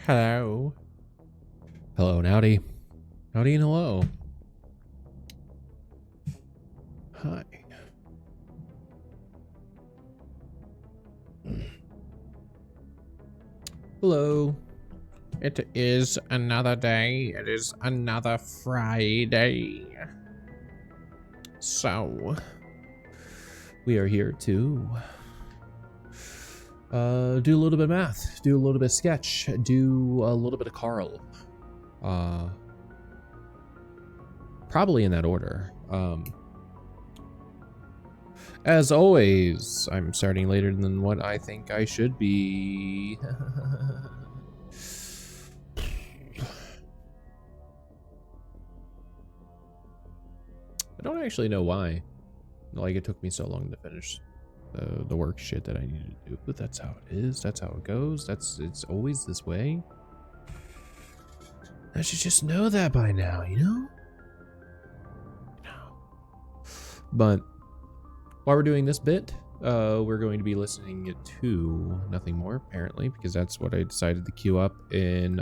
Hello. Hello and howdy. Howdy and hello. Hi. Hello. It is another day. It is another Friday. So, we are here to do a little bit of math, do a little bit of sketch, do a little bit of Carl. Probably in that order. As always, I'm starting later than what I think I should be. I don't actually know why. Like, it took me so long to finish the work shit that I needed to do, but that's how it is. That's how it goes. It's always this way. I should just know that by now, you know? But while we're doing this bit, we're going to be listening to Nothing More, apparently, because that's what I decided to queue up in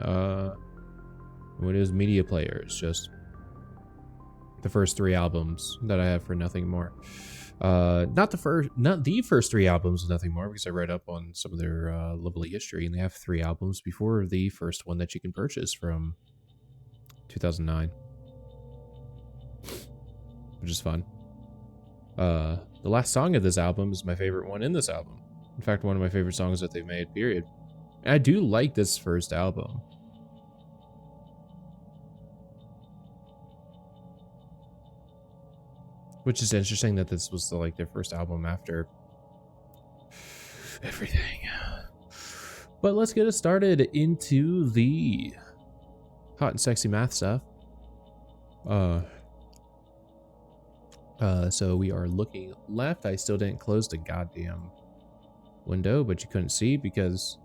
what is media players, just the first 3 albums that I have for Nothing More. Not the first 3 albums of Nothing More, because I read up on some of their lovely history, and they have 3 albums before the first one that you can purchase from 2009, which is fun. The last song of this album is my favorite one in this album. In fact, one of my favorite songs that they've made, period. And I do like this first album. Which is interesting that this was like their first album after everything. But let's get it started into the hot and sexy math stuff. So we are looking left. I still didn't close the goddamn window, but you couldn't see because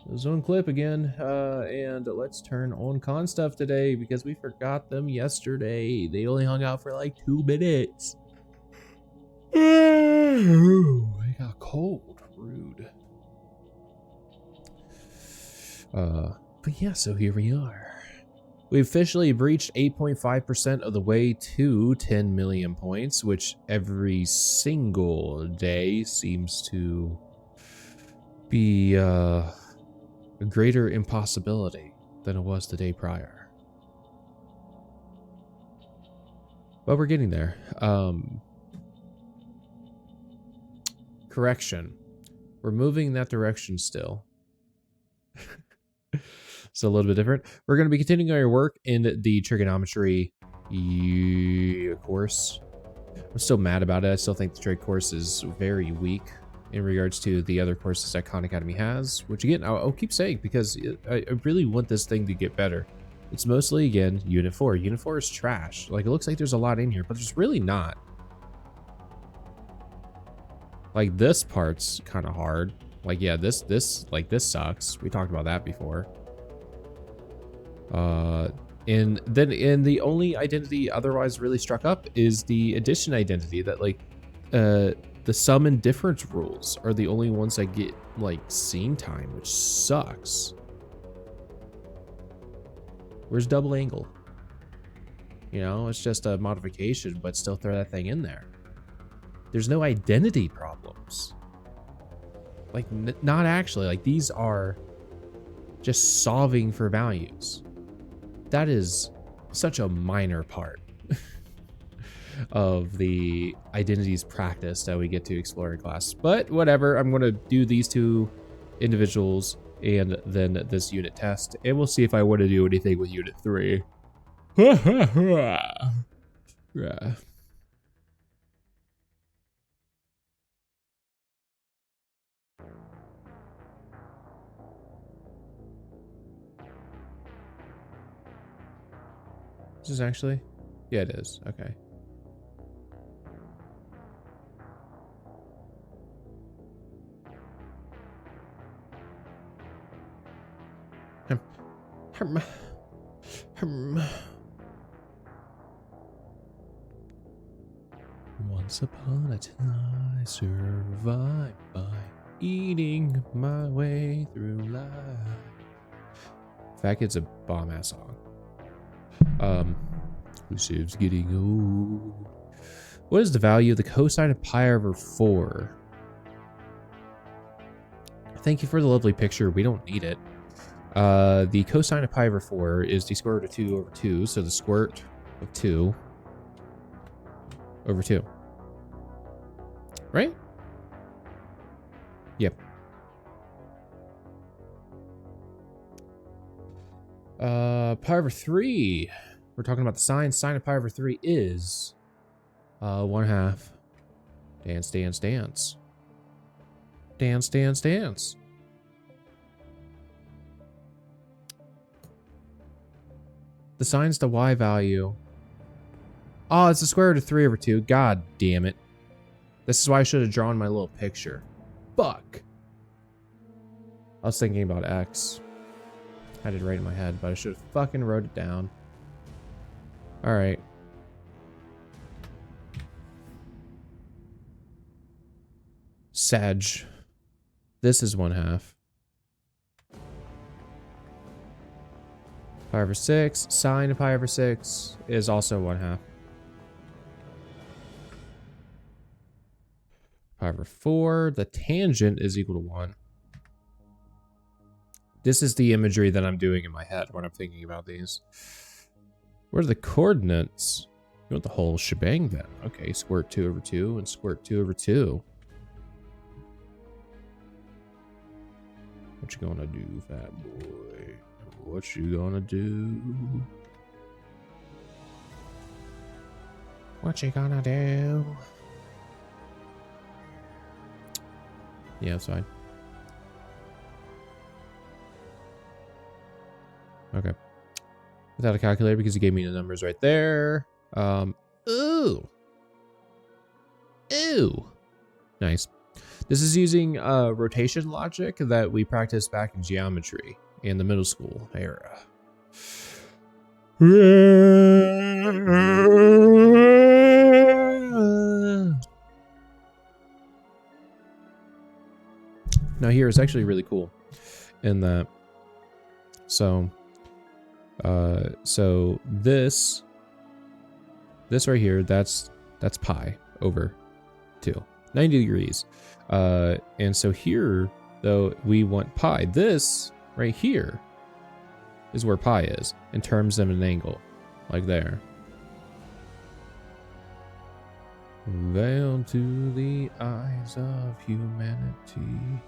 it was on clip again. And let's turn on con stuff today because we forgot them yesterday. They only hung out for like 2 minutes. I got cold. Rude. But yeah, so here we are. We officially breached 8.5% of the way to 10 million points, which every single day seems to be a greater impossibility than it was the day prior. But we're getting there. Correction. We're moving in that direction still. So a little bit different. We're going to be continuing our work in the trigonometry course. I'm still mad about it. I still think the trig course is very weak in regards to the other courses that Khan Academy has, which again, I'll keep saying because I really want this thing to get better. It's mostly, again, Unit 4. Unit 4 is trash. Like, it looks like there's a lot in here, but there's really not. Like, this part's kind of hard. Like, yeah, this sucks. We talked about that before. And then the only identity otherwise really struck up is the addition identity that like the sum and difference rules are the only ones that get like scene time, which sucks. Where's double angle? You know, it's just a modification, but still throw that thing in there. There's no identity problems. Like, not actually. Like, these are just solving for values. That is such a minor part of the identities practice that we get to explore in class. But whatever, I'm going to do these 2 individuals and then this unit test, and we'll see if I want to do anything with Unit 3. Yeah. Is this actually? Yeah, it is. Okay. Once upon a time, I survived by eating my way through life. Fat Kid's a bomb-ass song. Who's getting old? What is the value of the cosine of pi over 4? Thank you for the lovely picture. We don't need it. The cosine of pi over 4 is the square root of 2 over 2. So the square root of 2 over 2. Right? Yep. Pi over 3. We're talking about the sine. Sine of pi over 3 is 1/2. Dance, dance, dance. Dance, dance, dance. The sine's the y value. Oh, it's the square root of 3 over 2. God damn it. This is why I should have drawn my little picture. Fuck. I was thinking about x. I had it right in my head, but I should have fucking wrote it down. Alright. Sadge. This is 1/2. Pi over 6. Sine of pi over 6 is also 1/2. Pi over 4. The tangent is equal to 1. This is the imagery that I'm doing in my head when I'm thinking about these. What are the coordinates? You want the whole shebang then. Okay, square root 2 over 2 and square root 2 over 2. What you gonna do, fat boy? What you gonna do? What you gonna do? Yeah, that's fine. Okay. Without a calculator because he gave me the numbers right there. Ooh. Ooh. Nice. This is using rotation logic that we practiced back in geometry in the middle school era. Now here is actually really cool in that. So this right here, that's pi over 2, 90 degrees. And so here, though, we want pi. This right here is where pi is in terms of an angle, like there. Veiled to the eyes of humanity,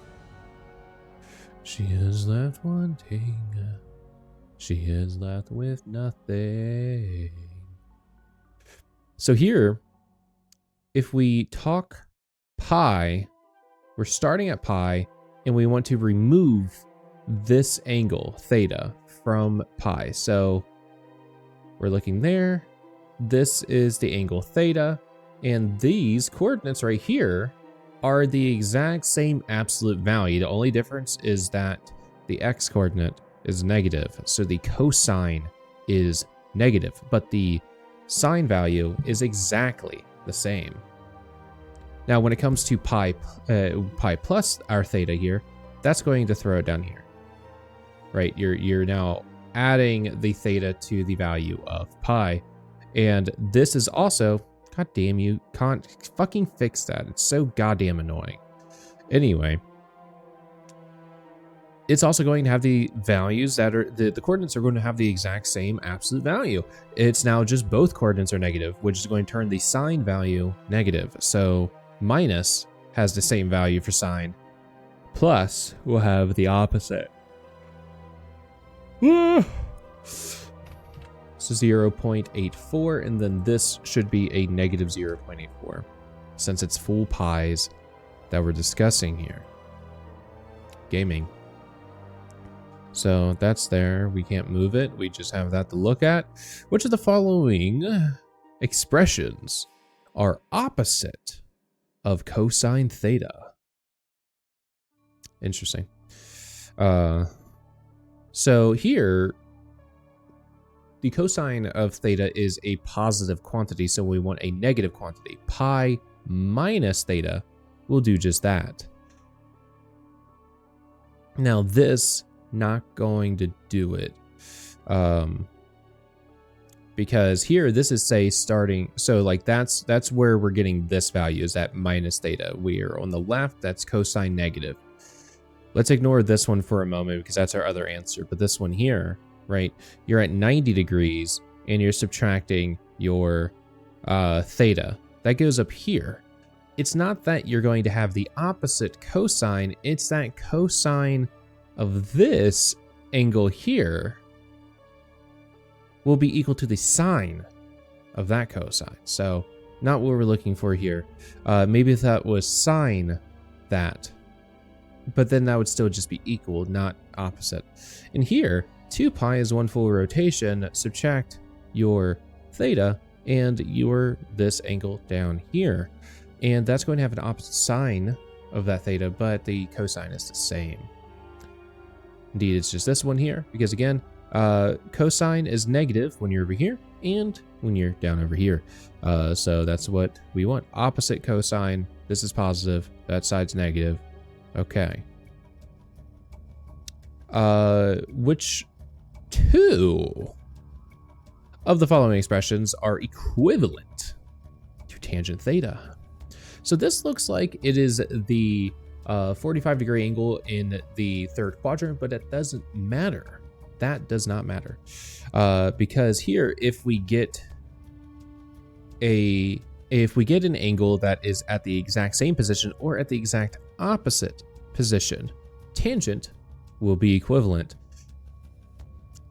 she is left wanting. She is left with nothing. So here, if we talk pi, we're starting at pi, and we want to remove this angle, theta, from pi. So we're looking there. This is the angle theta, and these coordinates right here are the exact same absolute value. The only difference is that the x coordinate is negative, so the cosine is negative, but the sine value is exactly the same. Now, when it comes to pi plus our theta here, that's going to throw it down here, right? You're now adding the theta to the value of pi, and this is also, god damn, you can't fucking fix that. It's so goddamn annoying. Anyway, it's also going to have the values that are, the coordinates are going to have the exact same absolute value. It's now just both coordinates are negative, which is going to turn the sine value negative. So minus has the same value for sine. Plus will have the opposite. So 0.84, and then this should be a negative 0.84, since it's full pies that we're discussing here. Gaming. So that's there. We can't move it. We just have that to look at. Which of the following expressions are opposite of cosine theta? Interesting. So here, the cosine of theta is a positive quantity, so we want a negative quantity. Pi minus theta will do just that. Now this, not going to do it. Because here, this is say starting, so like that's where we're getting this value is at minus theta. We're on the left, that's cosine negative. Let's ignore this one for a moment because that's our other answer. But this one here, right, you're at 90 degrees and you're subtracting your theta. That goes up here. It's not that you're going to have the opposite cosine, it's that cosine of this angle here will be equal to the sine of that cosine. So not what we're looking for here. Maybe if that was sine that, but then that would still just be equal, not opposite. And here, 2 pi is 1 full rotation. Subtract your theta and your this angle down here. And that's going to have an opposite sine of that theta, but the cosine is the same. Indeed, it's just this one here, because again, cosine is negative when you're over here and when you're down over here. So that's what we want. Opposite cosine. This is positive. That side's negative. Okay. Which 2 of the following expressions are equivalent to tangent theta? So this looks like it is the 45-degree angle in the 3rd quadrant, but it doesn't matter. That does not matter. Because here, if we get an angle that is at the exact same position or at the exact opposite position, tangent will be equivalent.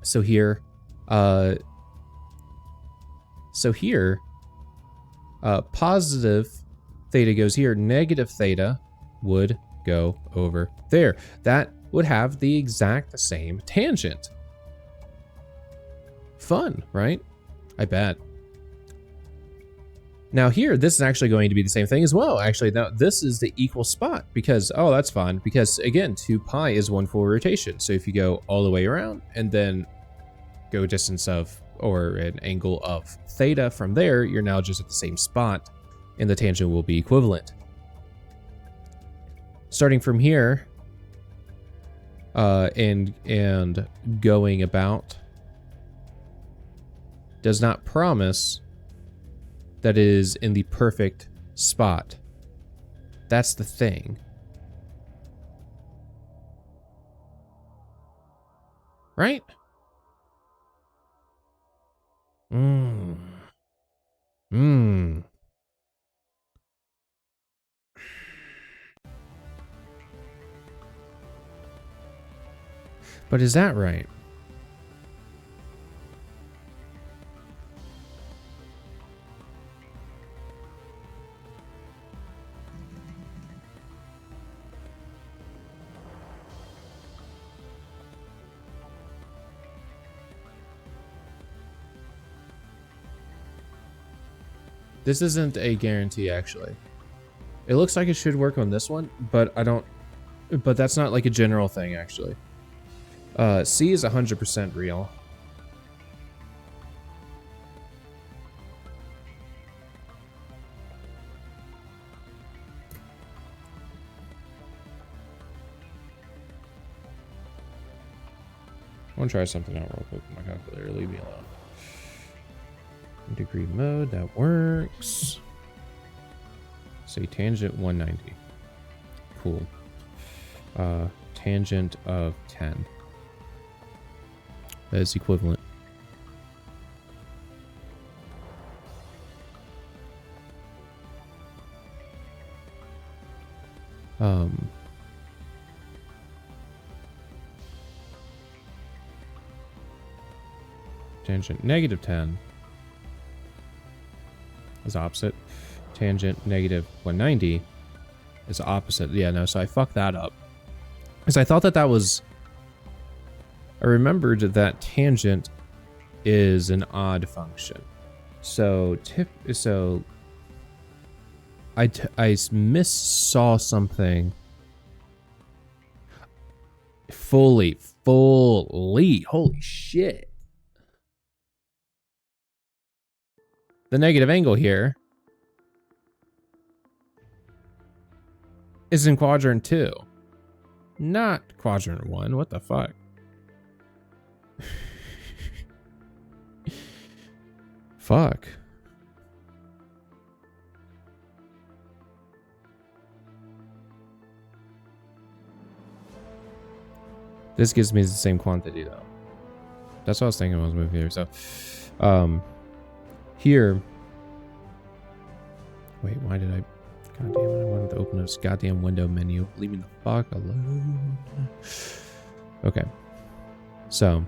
So here, positive theta goes here, negative theta would go over there. That would have the exact same tangent. Fun, right? I bet. Now here, this is actually going to be the same thing as well. Actually, now this is the equal spot because, oh, that's fun. Because again, 2 pi is 1 full rotation. So if you go all the way around and then go distance of, or an angle of theta from there, you're now just at the same spot and the tangent will be equivalent. Starting from here, and going about does not promise that it is in the perfect spot. That's the thing. Right? But is that right? This isn't a guarantee, actually. It looks like it should work on this one, but but that's not like a general thing, actually. C is 100% real. I want to try something out real quick with my calculator. Leave me alone. Degree mode, that works. Say tangent 190. Cool. Tangent of 10. That is equivalent. Tangent negative 10 is opposite. Tangent negative 190 is opposite. Yeah, no, so I fucked that up. Because I thought that was... I remembered that tangent is an odd function. So I missaw something. Fully. Holy shit. The negative angle here is in quadrant 2, not quadrant 1. What the fuck? Fuck. This gives me the same quantity though. That's what I was thinking when I was moving here. So, here. Wait, why did I? God damn it! I wanted to open this goddamn window menu. Leave me the fuck alone. Okay. So,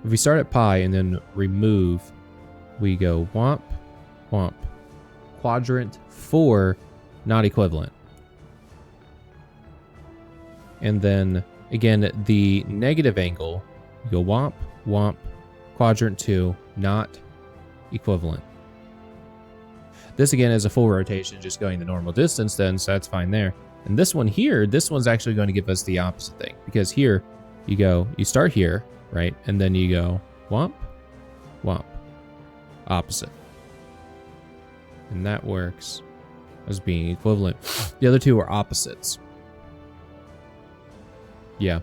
if we start at pi and then remove, we go womp, womp. Quadrant 4, not equivalent. And then, again, the negative angle, you go womp, womp, quadrant 2, not equivalent. This, again, is a full rotation, just going the normal distance then, so that's fine there. And this one here, this one's actually going to give us the opposite thing. Because here, you start here, right? And then you go womp, womp, opposite. And that works as being equivalent. The other two are opposites. Yeah.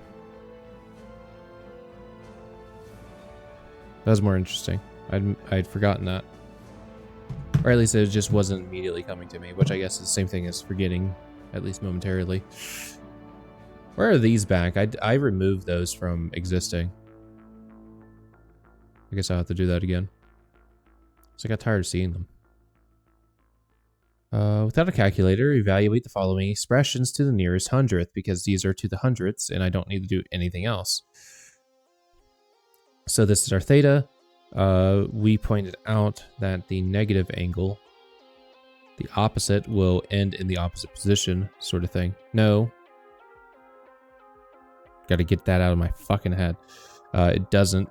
That was more interesting. I'd forgotten that. Or at least it just wasn't immediately coming to me, which I guess is the same thing as forgetting, at least momentarily. Where are these back? I removed those from existing. I guess I'll have to do that again. So I got tired of seeing them. Without a calculator, evaluate the following expressions to the nearest hundredth, because these are to the hundredths and I don't need to do anything else. So this is our theta. We pointed out that the negative angle, the opposite, will end in the opposite position, sort of thing. No. Gotta get that out of my fucking head. It doesn't.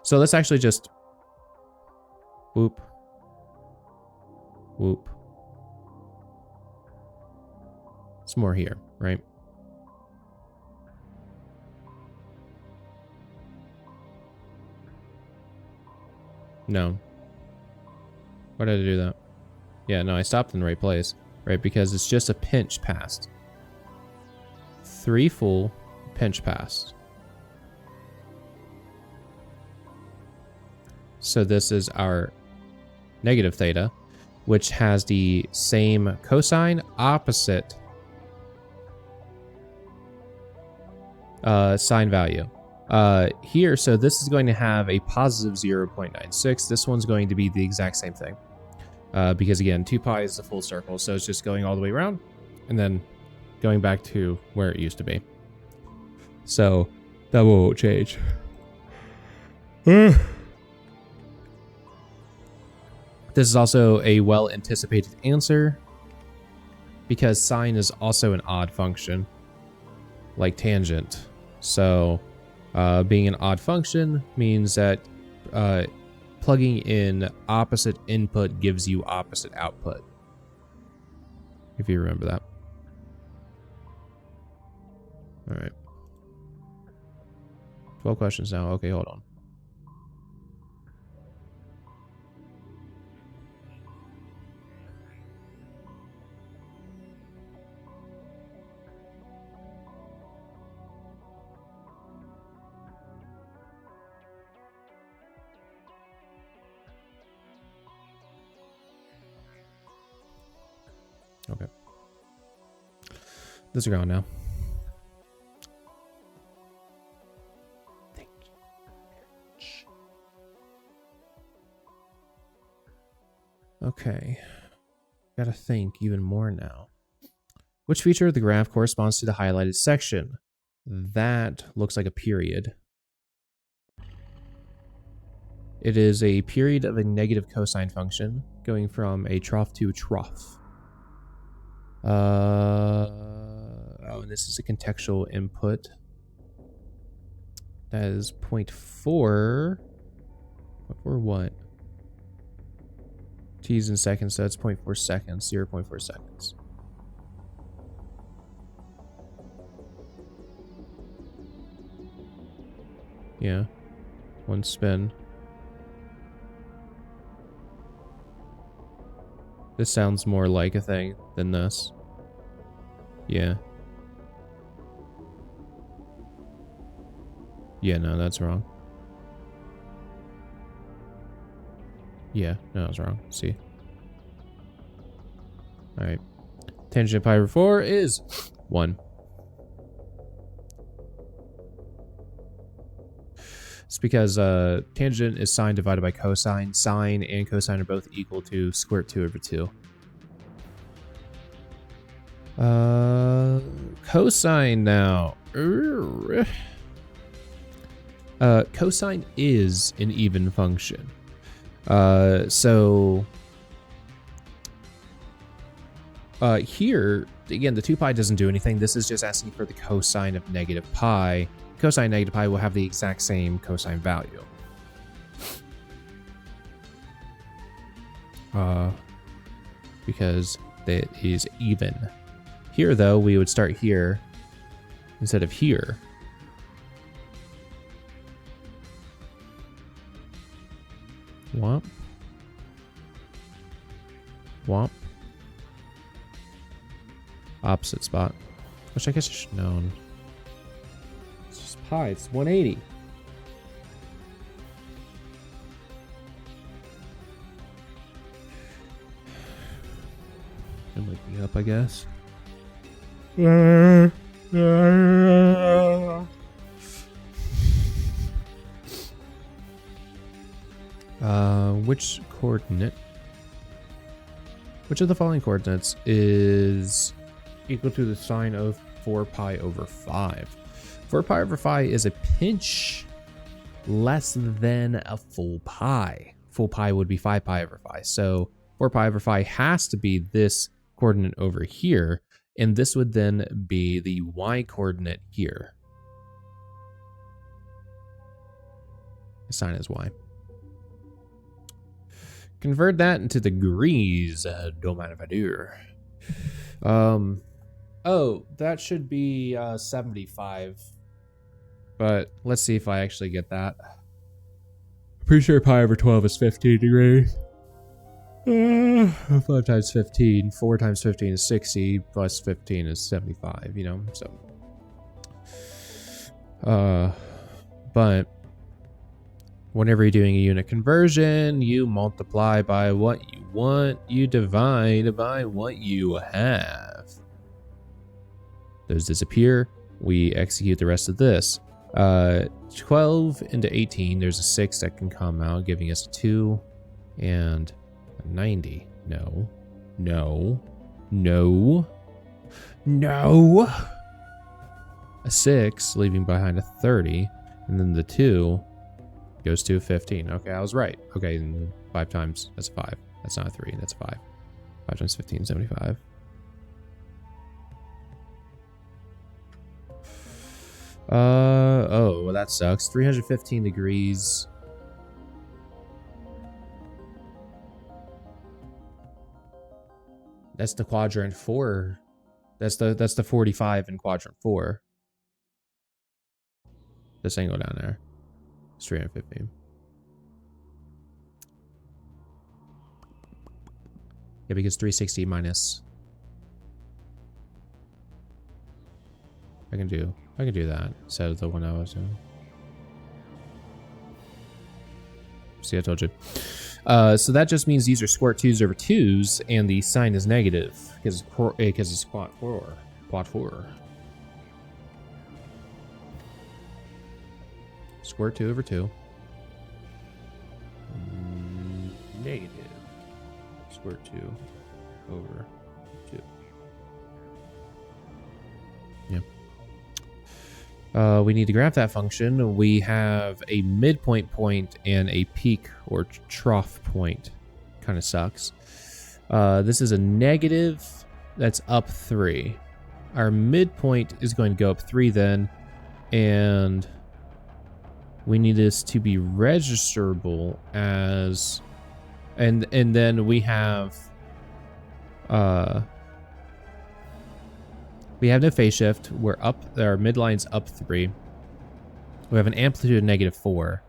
So let's actually just whoop. Whoop. Some more here, right? No. Why did I do that? Yeah, no, I stopped in the right place, right? Because it's just a pinch past. 3 full, pinch past. So this is our negative theta, which has the same cosine, opposite sine value. Here, so this is going to have a positive 0.96. This one's going to be the exact same thing. Because again, 2 pi is the full circle, so it's just going all the way around and then going back to where it used to be. So that won't change. This is also a well-anticipated answer because sine is also an odd function, like tangent. So being an odd function means that plugging in opposite input gives you opposite output, if you remember that. All right. 12 questions now. Okay, hold on. Okay. Those are gone now. Thank you. Okay. Gotta think even more now. Which feature of the graph corresponds to the highlighted section? That looks like a period. It is a period of a negative cosine function going from a trough to a trough. Oh, and this is a contextual input. That is 0.4. 0.4 what? T's in seconds, so that's 0.4 seconds, 0.4 seconds. Yeah. 1 spin. This sounds more like a thing than this. Yeah. Yeah, no, that's wrong. Yeah, no, I was wrong. See. All right. Tangent pi over 4 is 1. It's because tangent is sine divided by cosine. Sine and cosine are both equal to square root 2 over 2. Cosine now. Cosine is an even function. Here, again, the 2 pi doesn't do anything. This is just asking for the cosine of negative pi. Cosine negative pi will have the exact same cosine value. Because it is even. Here, though, we would start here instead of here. Womp. Womp. Opposite spot. Which I guess I should have known. It's just pi. It's 180. It'll wake me up, I guess. Which coordinate? Which of the following coordinates is equal to the sine of 4 pi over 5? 4 pi over 5 is a pinch less than a full pi. Full pi would be 5 pi over 5. So 4 pi over 5 has to be this coordinate over here, and this would then be the y coordinate here. The sine is y. Convert that into degrees. Don't mind if I do. Oh, that should be 75. But let's see if I actually get that. Pretty sure pi over 12 is 15 degrees. 5 times 15. 4 times 15 is 60. Plus 15 is 75, you know? So. But whenever you're doing a unit conversion, you multiply by what you want, you divide by what you have. Those disappear, we execute the rest of this. 12 into 18, there's a 6 that can come out, giving us a 2 and a 90. No, no, no, no. A 6, leaving behind a 30, and then the 2 goes to 15. Okay, I was right. Okay, and 5 times, that's a 5. That's not a 3, that's a 5. 5 times 15, 75. Oh, well, that sucks. 315 degrees. That's the quadrant 4. That's the 45 in quadrant 4. This ain't go down there. It's 315. Yeah, because 360 minus. I can do that instead of the one I was doing. See, I told you. So that just means these are square 2's over 2's, and the sign is negative because it's quad 4. Quad 4. Square 2 over 2. Negative. Square 2 over 2. Yep. We need to graph that function. We have a midpoint point and a peak or trough point. Kind of sucks. This is a negative that's up 3. Our midpoint is going to go up 3 then, and we need this to be registerable as, and then we have no phase shift. We're up, our midline's up 3. We have an amplitude of negative 4.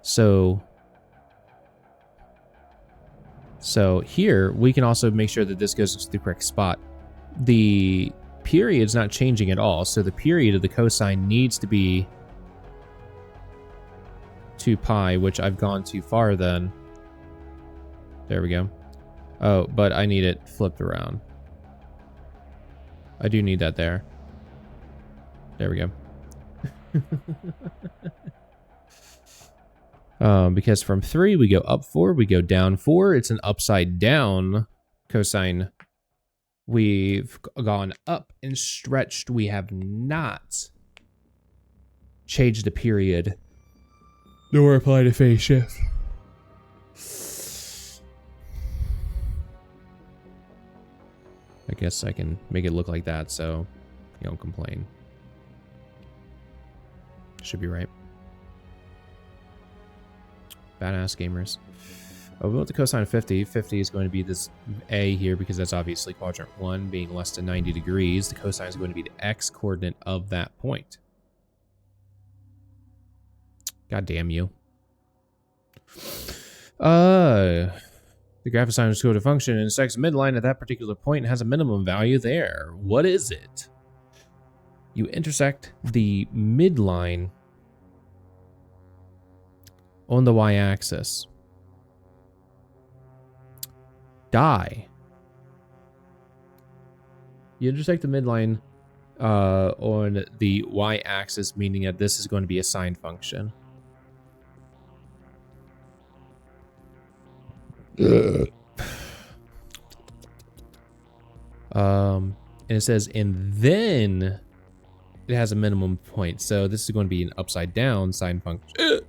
So here we can also make sure that this goes to the correct spot. The period's not changing at all, so the period of the cosine needs to be 2 pi, which I've gone too far then. There we go. Oh, but I need it flipped around. I do need that there. There we go. Because from 3, we go up 4, we go down 4. It's an upside down cosine. We've gone up and stretched. We have not changed the period nor applied a phase shift. I guess I can make it look like that so you don't complain. Should be right. Badass gamers. Oh, we want the cosine of 50. 50 is going to be this A here because that's obviously quadrant 1 being less than 90 degrees. The cosine is going to be the x coordinate of that point. God damn you. The graph assigns to a function and intersects midline at that particular point and has a minimum value there. What is it? You intersect the midline on the y-axis. Die. You intersect the midline on the y-axis, meaning that this is going to be a sine function. And it says, and then it has a minimum point. So this is going to be an upside down sine function.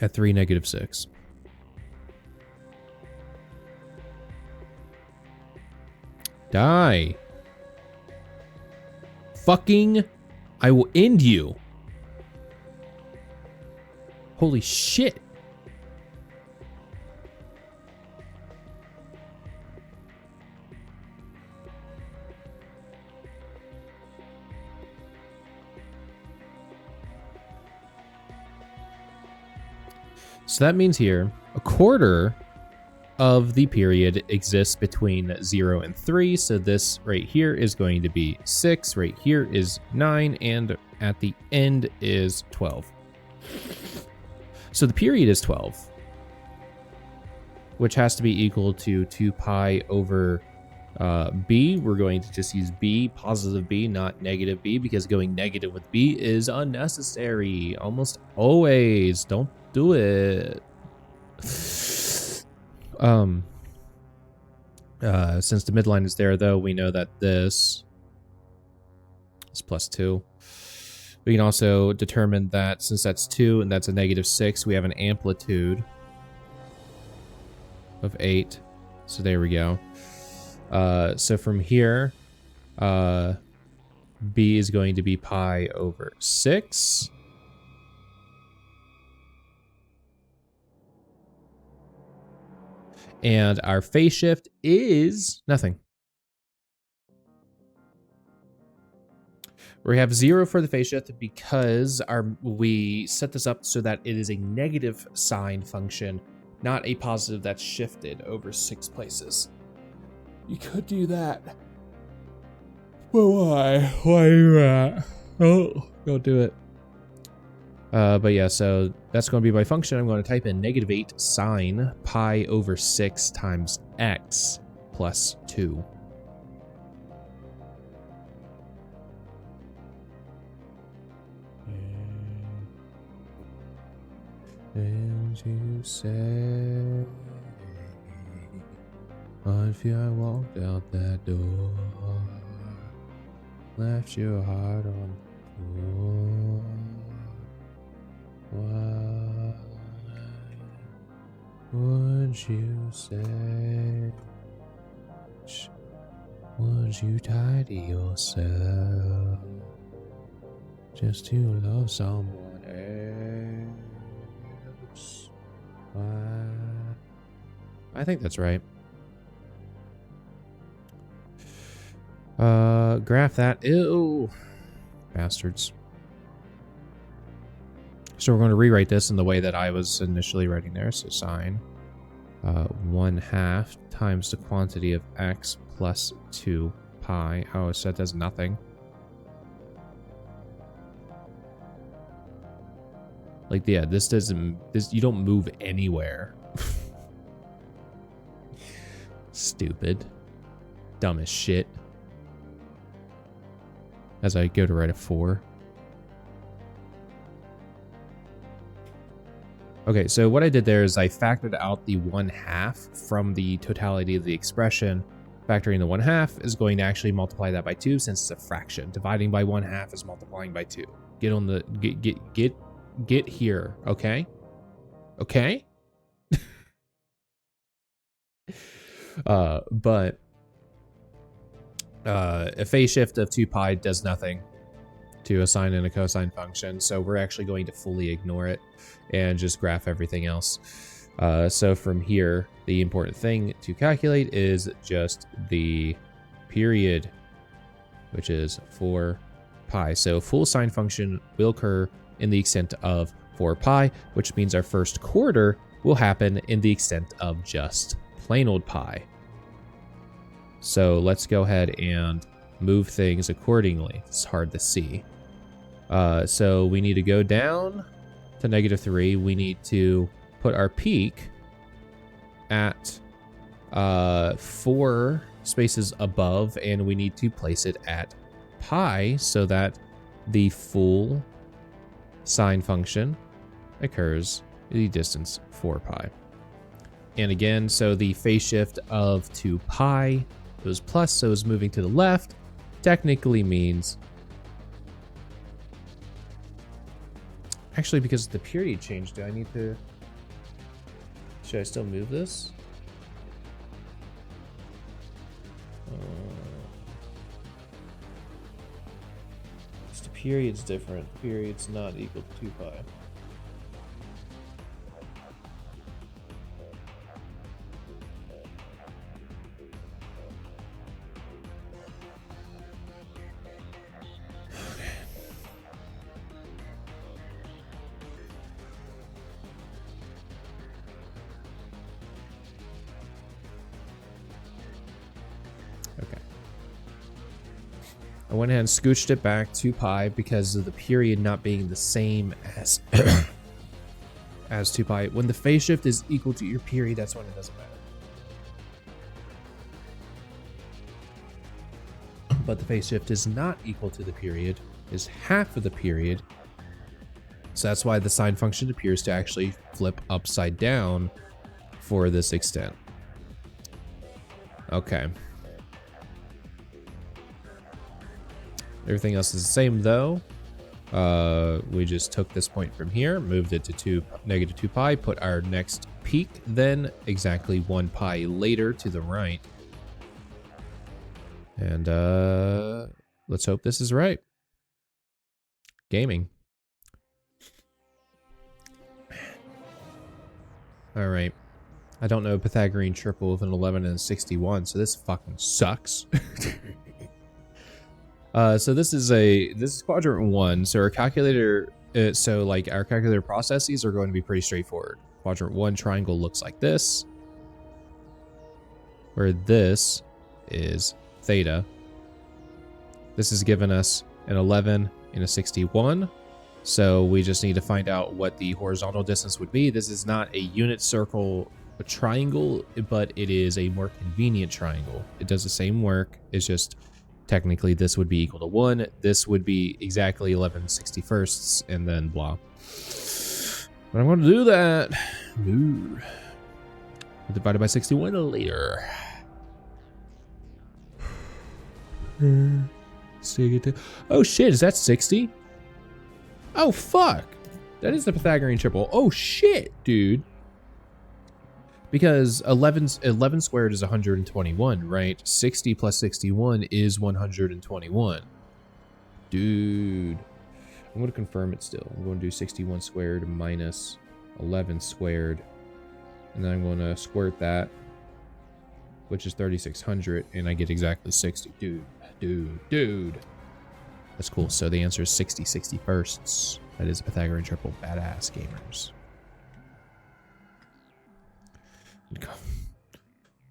At 3, -6. Die. Fucking, I will end you. Holy shit. So that means here, a quarter of the period exists between 0 and 3. So this right here is going to be 6, right here is 9, and at the end is 12. So the period is 12, which has to be equal to 2 pi over b. We're going to just use b, positive b, not negative b, because going negative with b is unnecessary. Almost always. Don't do it. Since the midline is there, though, we know that this is +2. We can also determine that since that's 2 and that's a -6, we have an amplitude of 8. So there we go. So from here, b is going to be pi over 6. And our phase shift is nothing. We have 0 for the phase shift because we set this up so that it is a negative sine function, not a positive that's shifted over 6 places. You could do that. But why? Why do that? Oh, don't do it. But yeah, so that's going to be my function. I'm going to type in -8 sine pi over 6 times x plus 2. And you say, if I walked out that door, left your heart on the floor. Why would you say? Would you tidy yourself just to love someone else? Why? I think that's right. Graph that. Ew. Bastards. So we're going to rewrite this in the way that I was initially writing there. So sine 1/2 times the quantity of x plus 2 pi. Oh, so that does nothing. Like, yeah, this doesn't, you don't move anywhere. Stupid. Dumb as shit. As I go to write a 4. Okay, so what I did there is I factored out the 1/2 from the totality of the expression. Factoring the 1/2 is going to actually multiply that by 2 since it's a fraction. Dividing by 1/2 is multiplying by 2. Get on the, get here, okay? Okay? But a phase shift of 2 pi does nothing to a sine and a cosine function, so we're actually going to fully ignore it and just graph everything else. So from here, the important thing to calculate is just the period, which is 4 pi. So full sine function will occur in the extent of 4 pi, which means our first quarter will happen in the extent of just plain old pi. So let's go ahead and move things accordingly. It's hard to see. So we need to go down to -3. We need to put our peak at 4 spaces above, and we need to place it at pi so that the full sine function occurs at the distance 4 pi. And again, so the phase shift of 2 pi, it was plus, so it was moving to the left, technically means, actually because the period changed, do I need to, should I still move this? The period's different. Period's not equal to 2 pi. I went ahead and scooched it back 2 pi because of the period not being the same as as 2 pi. When the phase shift is equal to your period, that's when it doesn't matter. But the phase shift is not equal to the period, is half of the period. So that's why the sine function appears to actually flip upside down for this extent. Okay. Everything else is the same though. We just took this point from here, moved it to -2 pi, put our next peak, then exactly 1 pi later to the right. And let's hope this is right. Gaming. All right. I don't know Pythagorean triple with an 11 and a 61, so this fucking sucks. So this is quadrant 1. So our calculator, our calculator processes are going to be pretty straightforward. Quadrant 1 triangle looks like this, where this is theta. This has given us an 11 and a 61. So we just need to find out what the horizontal distance would be. This is not a unit circle triangle, but it is a more convenient triangle. It does the same work. It's just technically this would be equal to 1. This would be exactly 11/61, and then blah. But I'm going to do that. Ooh. Divided by 61 later. Oh shit, is that 60? Oh fuck. That is the Pythagorean triple. Oh shit, dude. Because 11 squared is 121, right? 60 plus 61 is 121. Dude. I'm going to confirm it still. I'm going to do 61 squared minus 11 squared. And then I'm going to squirt that, which is 3600, and I get exactly 60. Dude. That's cool. So the answer is 60/61. That is a Pythagorean triple. Badass gamers.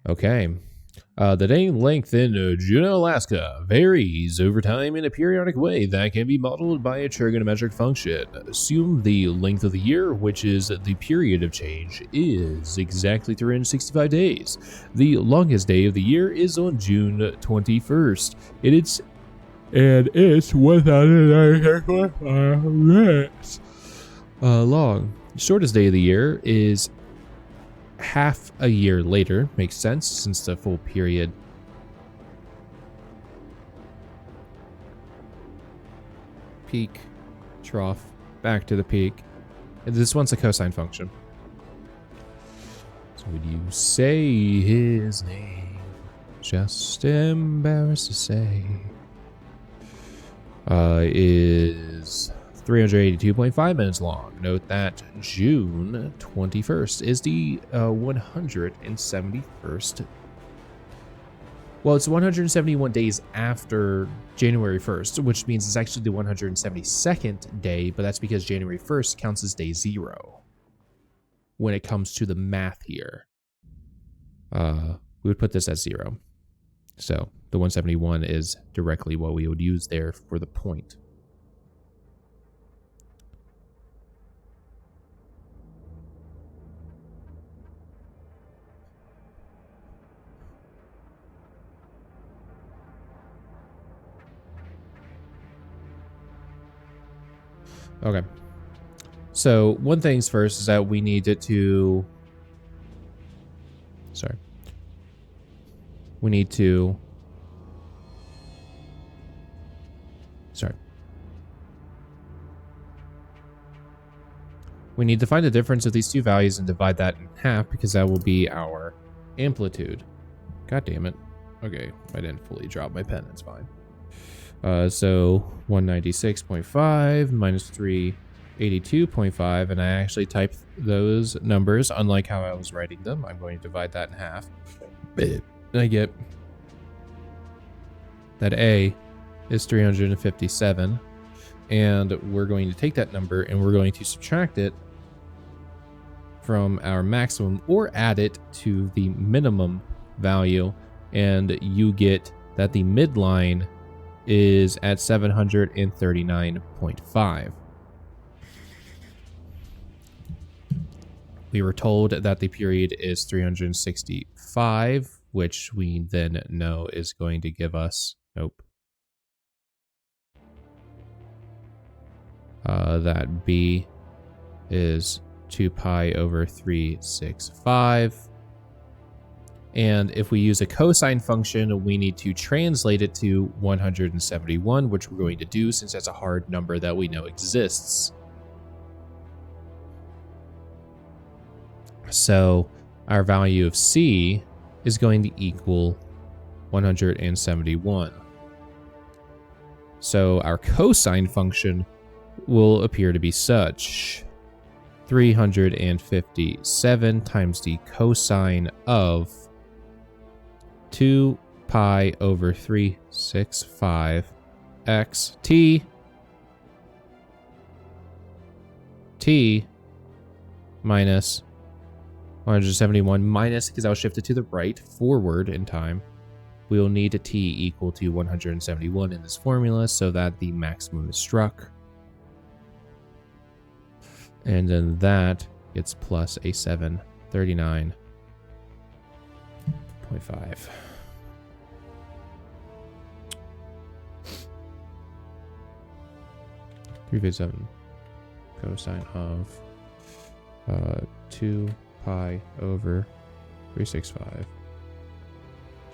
Okay. The day length in Juneau, Alaska varies over time in a periodic way that can be modeled by a trigonometric function. Assume the length of the year, which is the period of change, is exactly 365 days. The longest day of the year is on June 21st. It's 1,965 days long. The shortest day of the year is half a year later. Makes sense since the full period. Peak, trough, back to the peak. And this one's a cosine function. So would you say his name? Just embarrassed to say. Is 382.5 minutes long. Note that June 21st is the 171st. Well, it's 171 days after January 1st, which means it's actually the 172nd day, but that's because January 1st counts as day 0 when it comes to the math here. We would put this as 0. So the 171 is directly what we would use there for the point. Okay. So one thing's first is that we needed to... Sorry. We need to... Sorry. We need to find the difference of these two values and divide that in half because that will be our amplitude. God damn it. Okay, I didn't fully drop my pen. It's fine. So 196.5 minus 382.5, and I actually typed those numbers unlike how I was writing them. I'm going to divide that in half. And I get that A is 357, and we're going to take that number and we're going to subtract it from our maximum or add it to the minimum value, and you get that the midline is at 739.5. We were told that the period is 365, which we then know is going to give us, that B is 2 pi over 365. And if we use a cosine function, we need to translate it to 171, which we're going to do since that's a hard number that we know exists. So our value of C is going to equal 171. So our cosine function will appear to be such: 357 times the cosine of 2 pi over 365 x t minus 171 minus, because I'll shift it to the right forward in time. We will need a t equal to 171 in this formula so that the maximum is struck. And then that gets plus a 739.5. 357 cosine of 2 pi over 365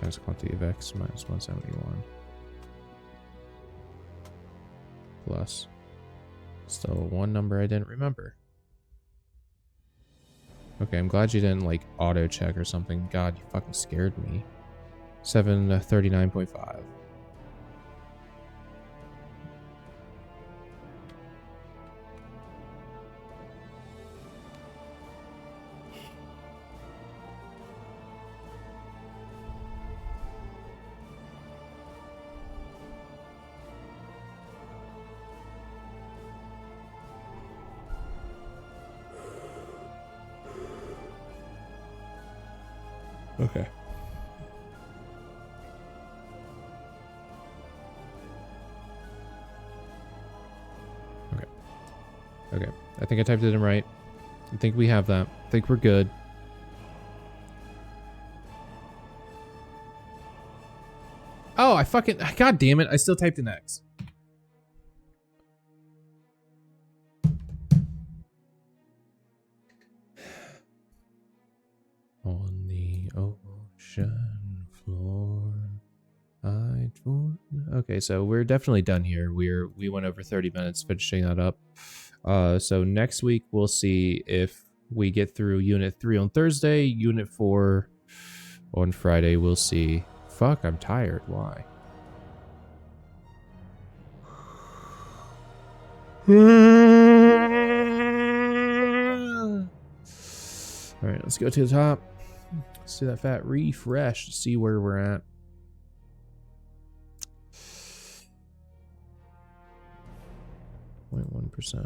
times quantity of x minus 171 plus still one number I didn't remember. Okay, I'm glad you didn't like auto check or something. God, you fucking scared me. 739.5. Okay. Okay, I think I typed it in right. I think we have that. I think we're good. Oh, I fucking... God damn it, I still typed in X. On the ocean floor, okay, so we're definitely done here. We went over 30 minutes finishing that up. So next week we'll see if we get through Unit 3 on Thursday, Unit 4 on Friday. We'll see. Fuck, I'm tired. Why? All right, let's go to the top. Let's do that fat refresh to see where we're at. .1%.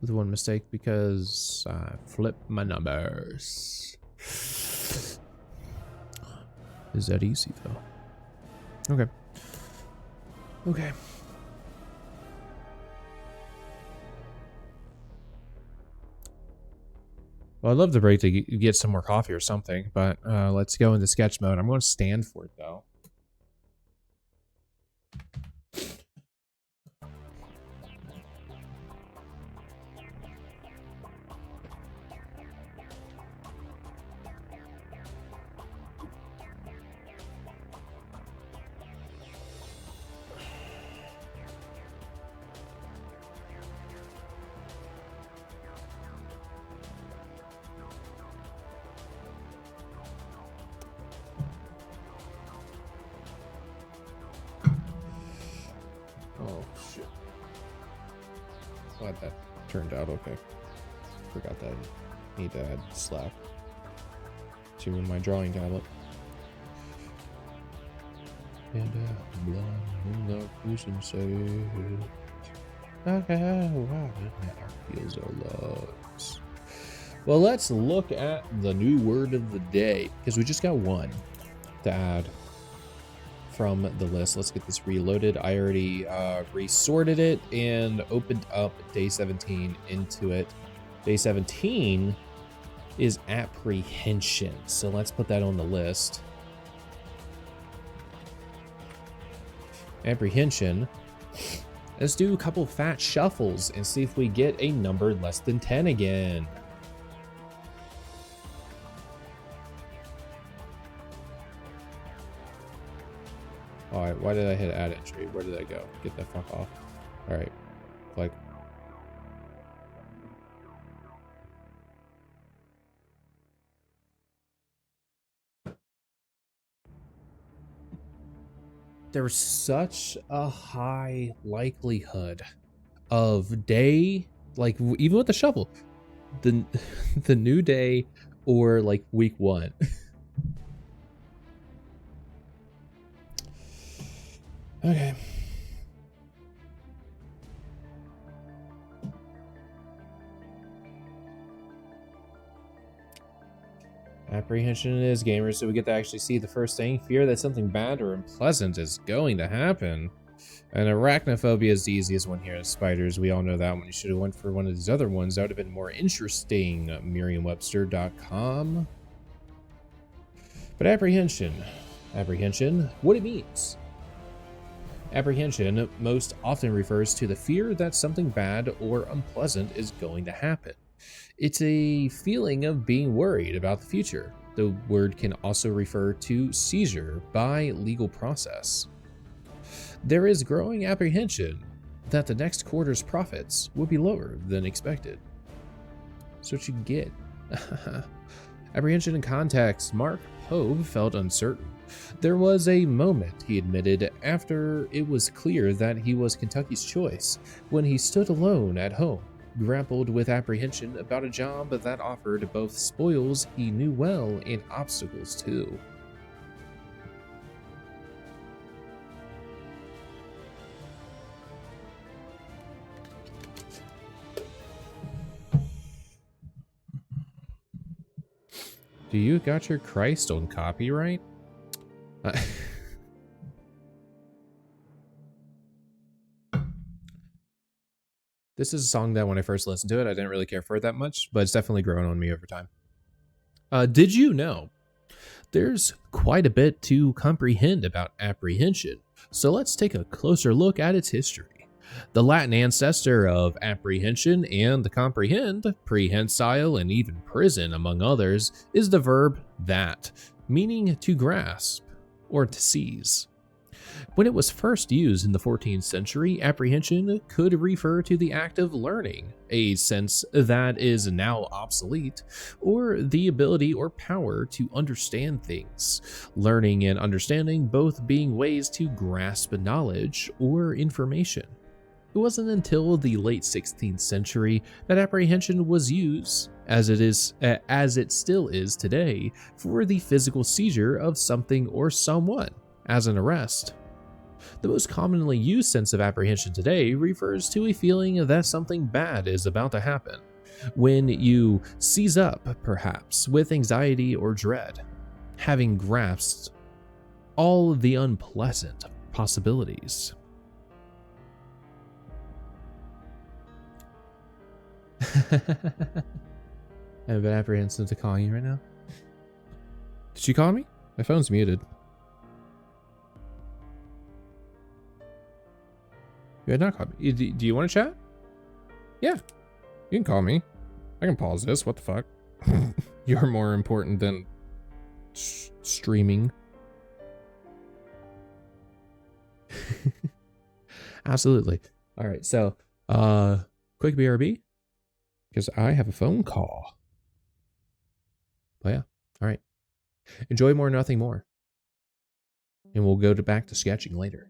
With one mistake because I flipped my numbers. Is that easy though? Okay. Okay. Well, I'd love to break to get some more coffee or something, but let's go into sketch mode. I'm going to stand for it though. Glad that turned out okay. Forgot that I need to add Slack to my drawing tablet. And blood fusion says, feels our loves. Well, let's look at the new word of the day because we just got one to add from the list. Let's get this reloaded. I already resorted it and opened up day 17 into it. Day 17 is apprehension, so let's put that on the list. Apprehension. Let's do a couple fat shuffles and see if we get a number less than 10 again. Alright, why did I hit add entry? Where did I go? Get the fuck off. Alright. Like. There's such a high likelihood of day, like even with the shuffle, the new day or like week 1. Okay. Apprehension is gamers, so we get to actually see the first thing. Fear that something bad or unpleasant is going to happen. And arachnophobia is the easiest one here. Spiders, we all know that one. You should have went for one of these other ones. That would have been more interesting. merriam-webster.com. But apprehension, what it means. Apprehension most often refers to the fear that something bad or unpleasant is going to happen. It's a feeling of being worried about the future. The word can also refer to seizure by legal process. There is growing apprehension that the next quarter's profits will be lower than expected. That's what you get. Apprehension in context. Mark Pobe felt uncertain. There was a moment, he admitted, after it was clear that he was Kentucky's choice, when he stood alone at home, grappled with apprehension about a job that offered both spoils he knew well and obstacles too. Do you got your Christ on copyright? This is a song that when I first listened to it, I didn't really care for it that much, but it's definitely grown on me over time. Did you know there's quite a bit to comprehend about apprehension? So let's take a closer look at its history. The Latin ancestor of apprehension and comprehend, prehensile, and even prison, among others, is the verb that, meaning to grasp or to seize. When it was first used in the 14th century, apprehension could refer to the act of learning, a sense that is now obsolete, or the ability or power to understand things, learning and understanding both being ways to grasp knowledge or information. It wasn't until the late 16th century that apprehension was used, as it still is today, for the physical seizure of something or someone, as an arrest. The most commonly used sense of apprehension today refers to a feeling that something bad is about to happen, when you seize up, perhaps, with anxiety or dread, having grasped all of the unpleasant possibilities. I'm a bit apprehensive to call you right now. Did she call me? My phone's muted. You had not called me. Do you want to chat? Yeah, you can call me. I can pause this. What the fuck? You're more important than streaming. Absolutely. All right, so quick BRB because I have a phone call. But yeah, all right. Enjoy more, nothing more. And we'll go back to sketching later.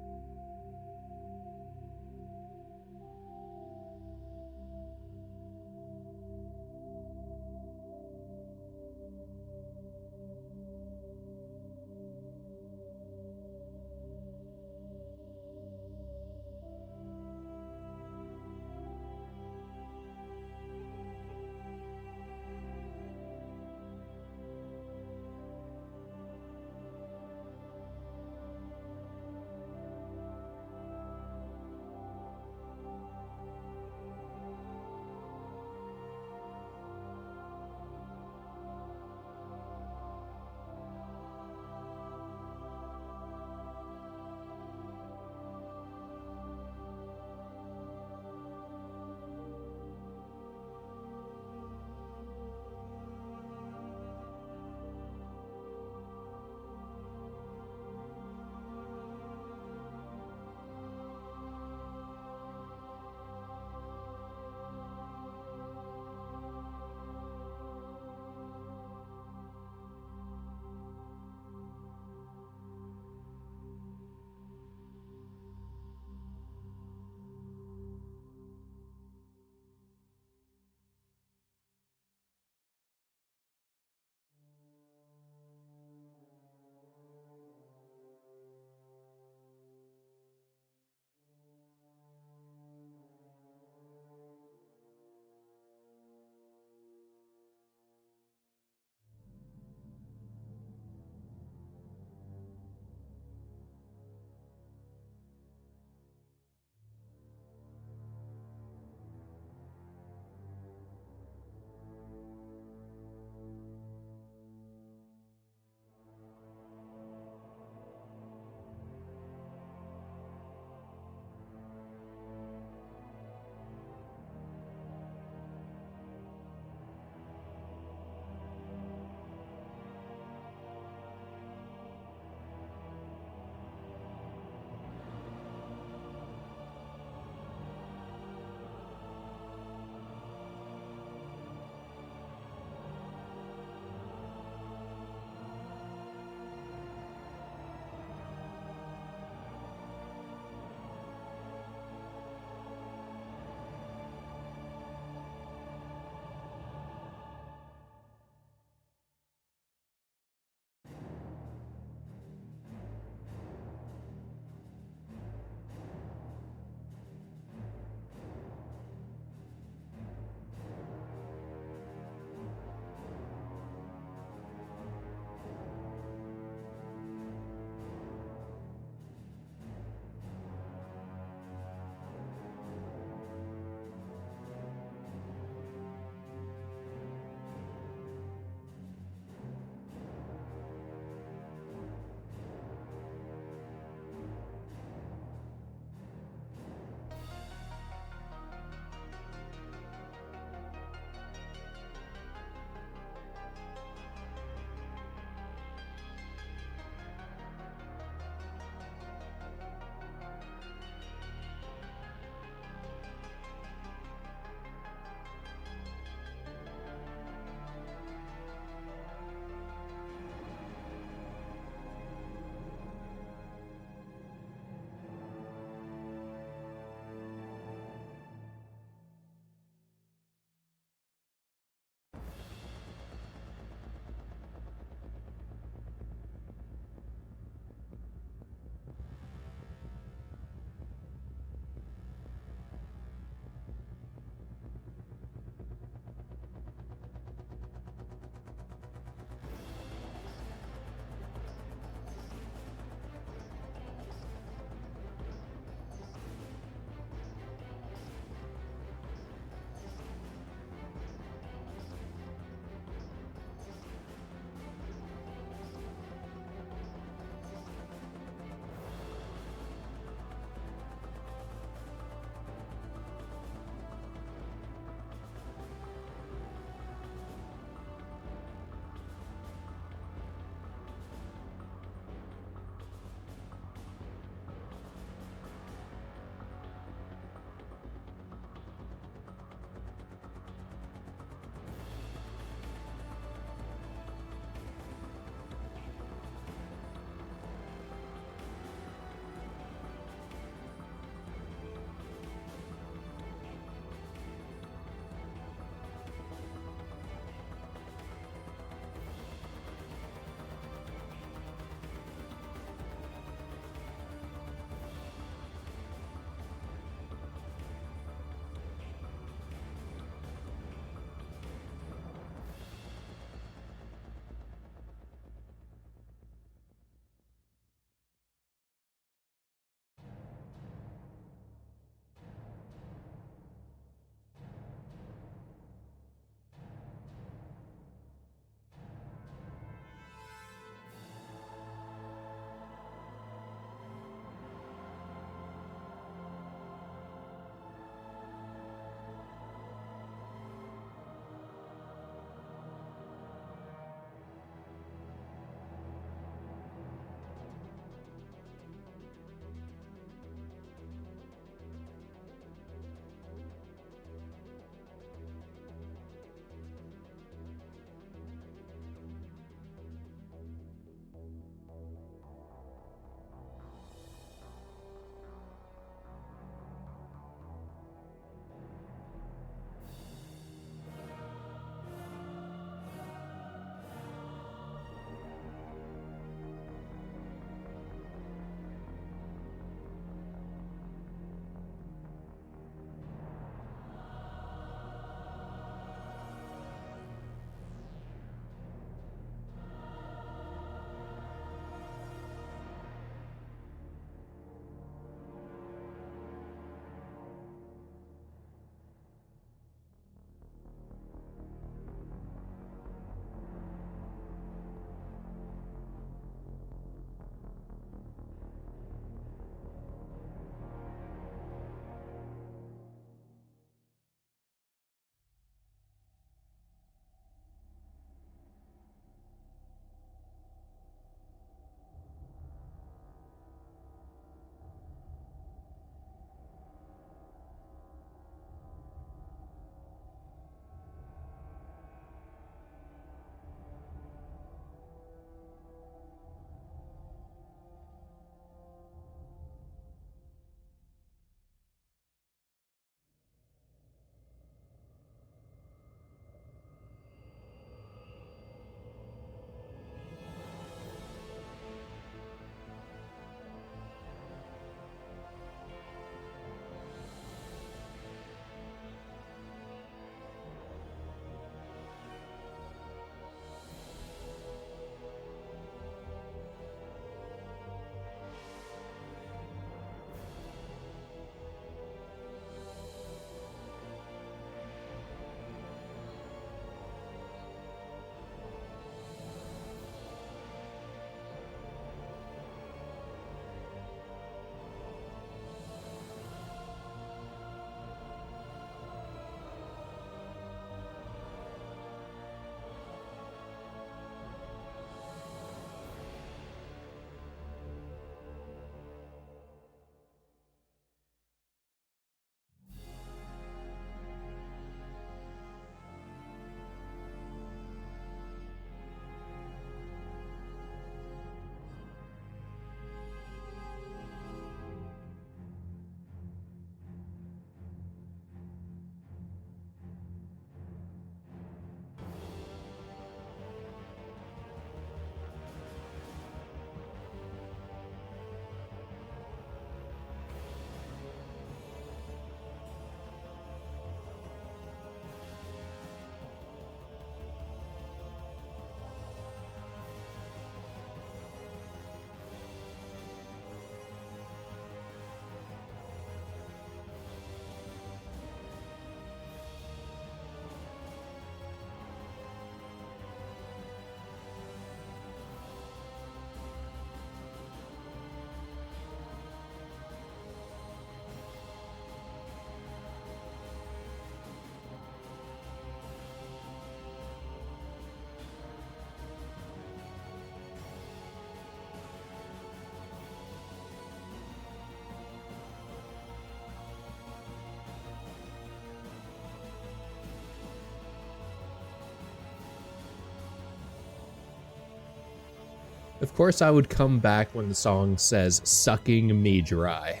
Of course I would come back when the song says sucking me dry.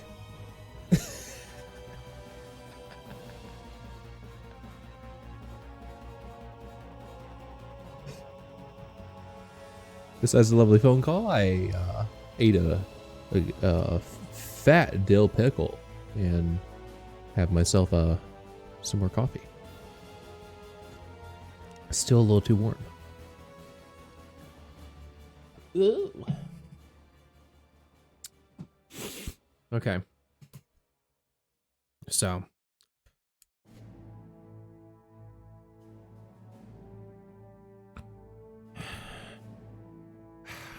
Besides the lovely phone call, I ate a fat dill pickle and have myself some more coffee. Still a little too warm. Ooh. Okay. So.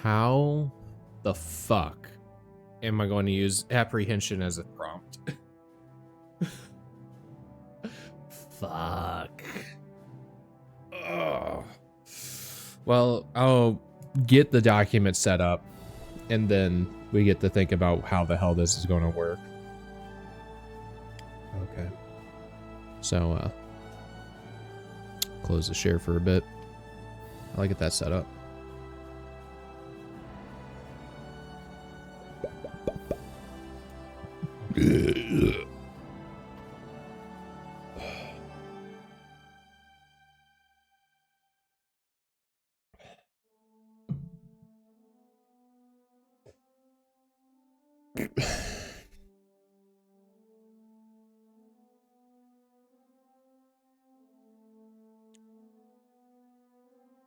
How the fuck am I going to use apprehension as a prompt? Fuck. Ugh. Well, I'll get the document set up and then we get to think about how the hell this is going to work. Okay. So, close the share for a bit. I'll get that set up.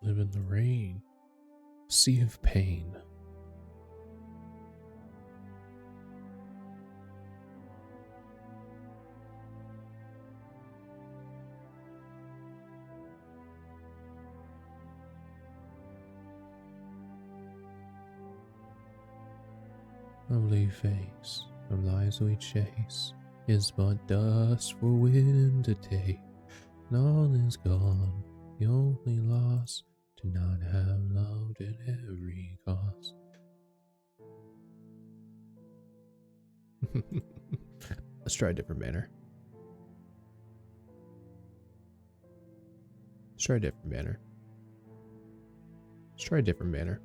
Live in the rain, sea of pain. Lovely face of lies we chase is but dust for wind to take, and all is gone. The only loss to not have loved at every cost. Let's try a different banner. Let's try a different banner. Let's try a different banner.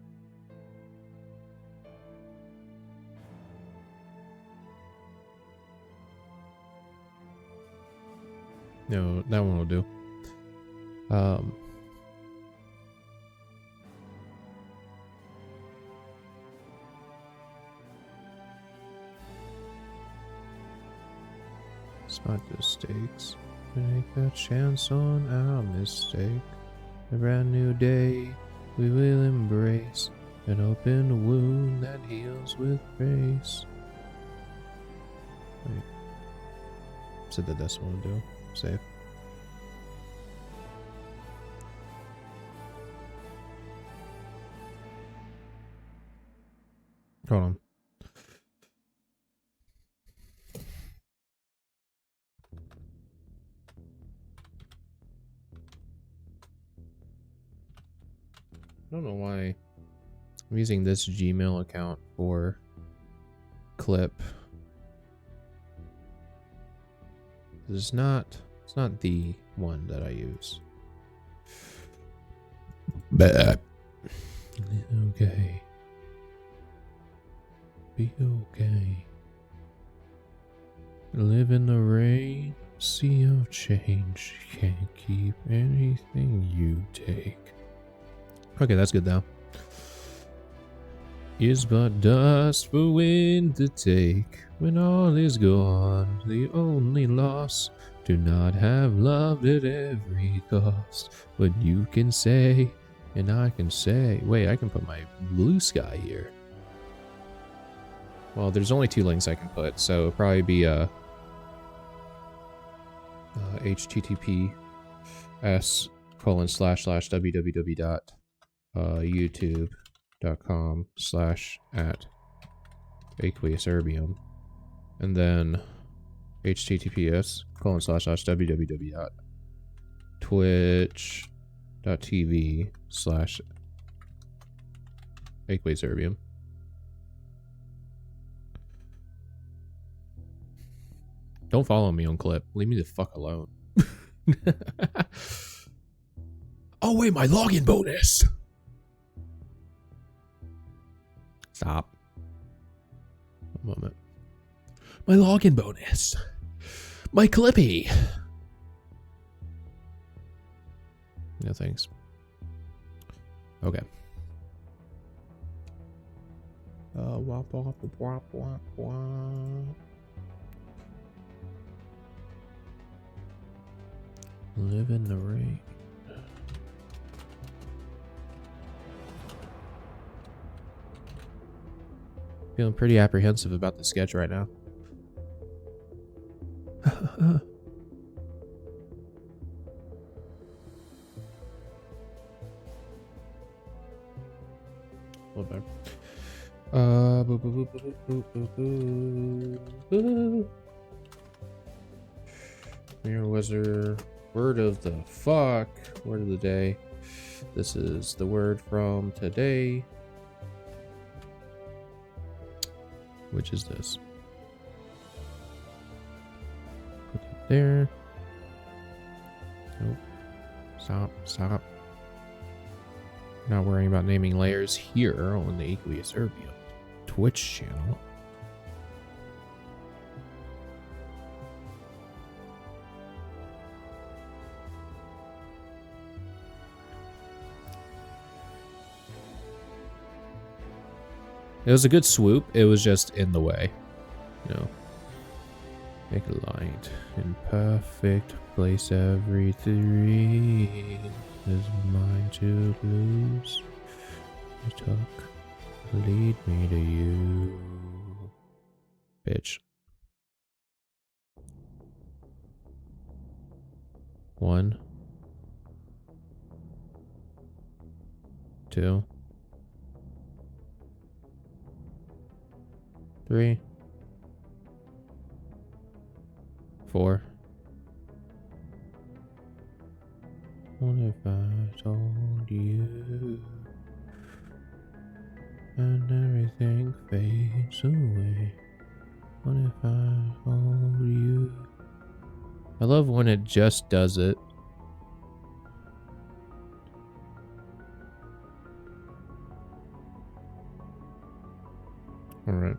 No, that one will do. Spot the stakes. Take a chance on our mistake. A brand new day we will embrace. An open wound that heals with grace. Wait. Said that this one will do. Save. Hold on. I don't know why I'm using this Gmail account for clip. It's not the one that I use. But okay. Be okay. Live in the rain, sea of change. Can't keep anything you take. Okay, that's good now. Is but dust for wind to take. When all is gone, the only loss to not have loved at every cost. But you can say, and I can say, wait, I can put my blue sky here. Well, there's only 2 links I can put, so it'll probably be https://www.youtube.com/@aqErVOD, and then https://www.twitch.tv/aqErVOD. Don't follow me on clip. Leave me the fuck alone. Oh wait, my login bonus. Stop. A moment. My login bonus. My Clippy. No thanks. Okay. Wop, wop, wop, wop, wop. Live in the rain. Feeling pretty apprehensive about the sketch right now. A little better. Boo, boo, boo, boo, boo, boo, boo. Here was our word of the fuck. Word of the day. This is the word from today. Which is this? Put it there. Nope. Stop. Stop. Not worrying about naming layers here on the aqErVOD Twitch channel. It was a good swoop. It was just in the way, you know. Make a light in perfect place. Every three is mine to lose. You took, lead me to you, bitch. 1, 2, 3, 4. What if I told you and everything fades away? What if I told you? I love when it just does it. All right.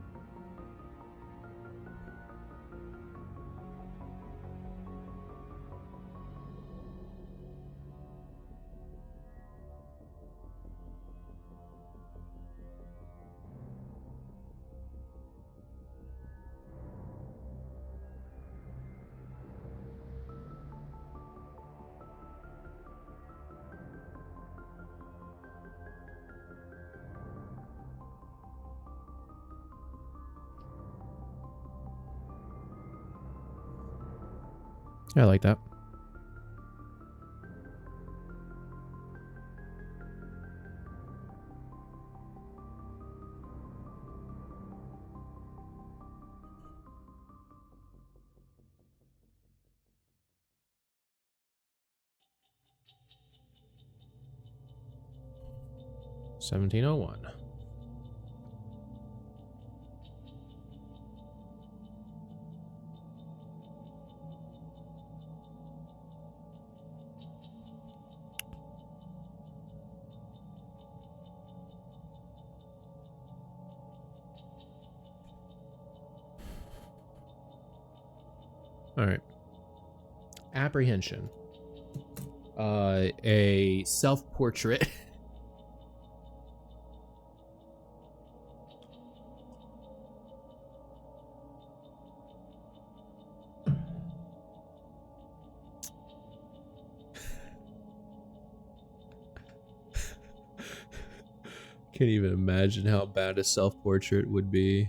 I like that. $17.01. All right. Apprehension. A self-portrait. Can't even imagine how bad a self-portrait would be.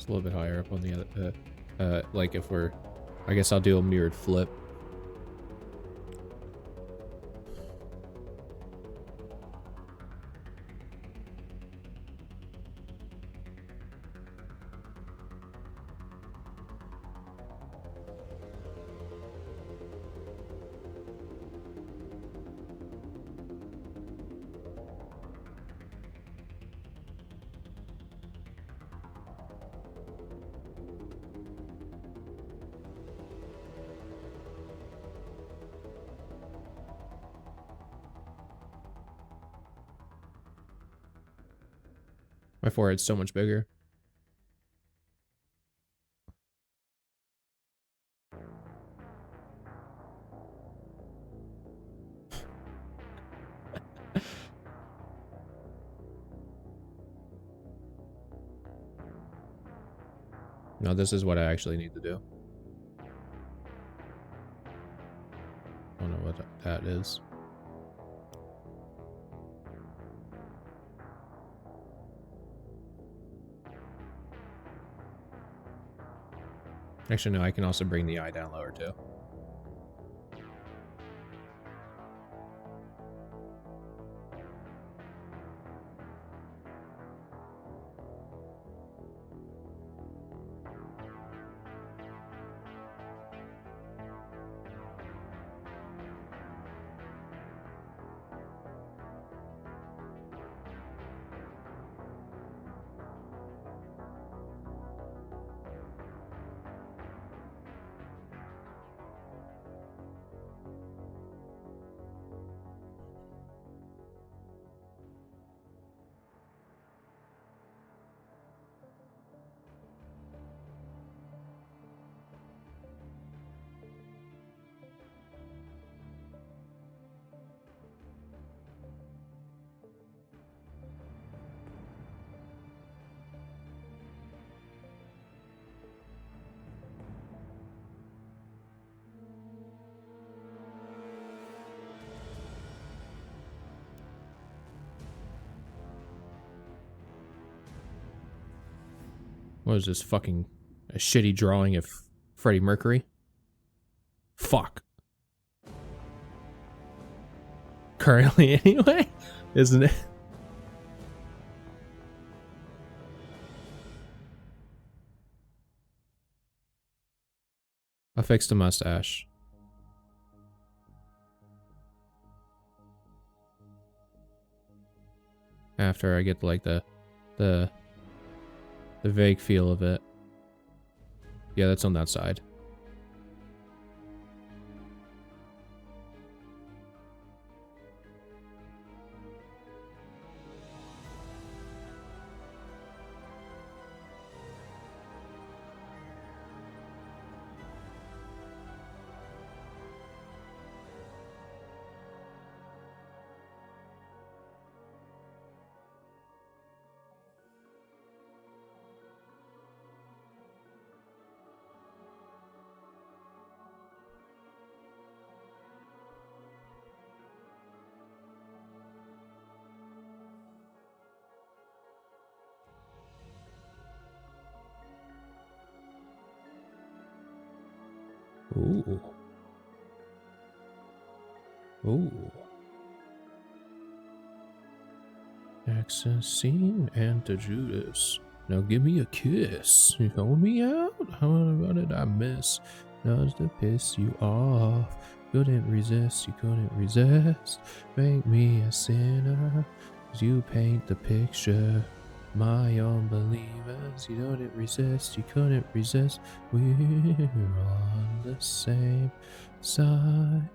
It's a little bit higher up on the other, like if we're, I guess I'll do a mirrored flip. My forehead's so much bigger. No, this is what I actually need to do. I don't know what that is. Actually, no, I can also bring the eye down lower too. What is this, fucking a shitty drawing of Freddie Mercury? Fuck. Currently, anyway, isn't it? I fixed the mustache. After I get like the vague feel of it. Yeah, that's on that side. Ooh. Ooh. Accessing Anta Judas. Now give me a kiss. You hold me out? What did I miss? Does to piss you off? Couldn't resist, you couldn't resist. Make me a sinner. 'Cause you paint the picture. My unbelievers, you couldn't resist, you couldn't resist. We're on the same side.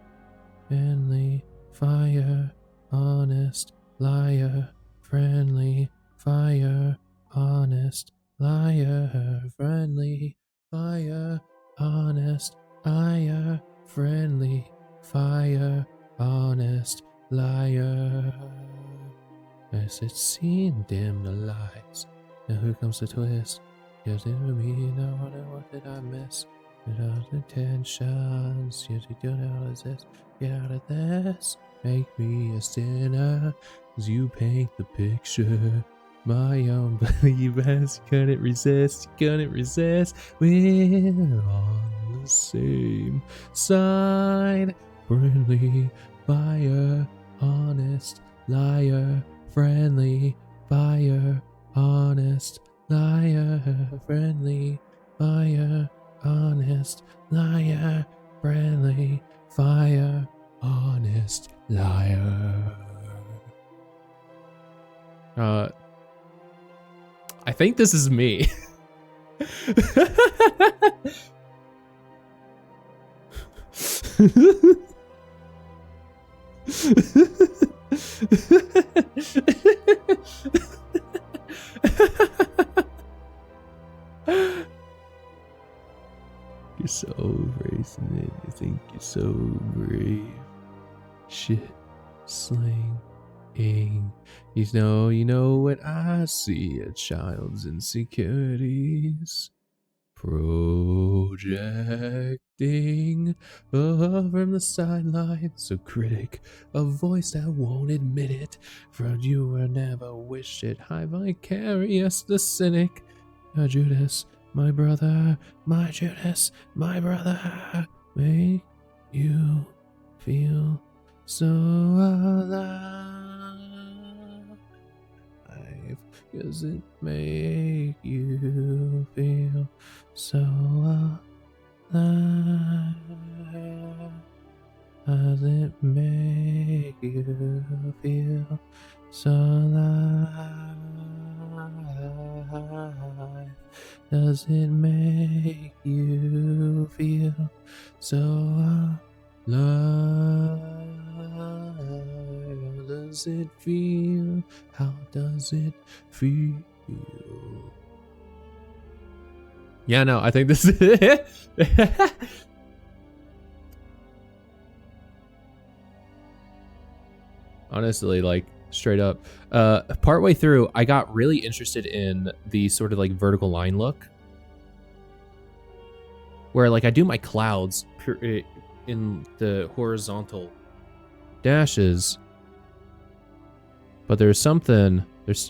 Friendly fire, honest liar. Friendly fire, honest liar. Friendly fire, honest liar. Friendly fire, honest liar. As it's seen, dim the lights. Now here comes the twist. Just in me, now what did I miss? Without intentions, you to get out of this, get out of this. Make me a sinner, 'cause you paint the picture. my own believers. Couldn't resist, couldn't resist. We're on the same side. Friendly fire, honest liar. Friendly fire, honest liar. Friendly fire, honest liar. Friendly fire, honest liar. I think this is me. You're so racing it. You think you're so brave. Shit, slang. You know what I see, a child's insecurities projecting from the sidelines. A critic, a voice that won't admit it, from you or never wish it. High vicarious, the cynic, a Judas, my brother, my Judas, my brother, make you feel so alive. Does it make you feel so alive? Does it make you feel so alive? Does it make you feel so alive? How does it feel? How does it feel? Yeah, no, I think this is it. Honestly, like, straight up. Partway through, I got really interested in the sort of like vertical line look, where like I do my clouds in the horizontal dashes, but there's something,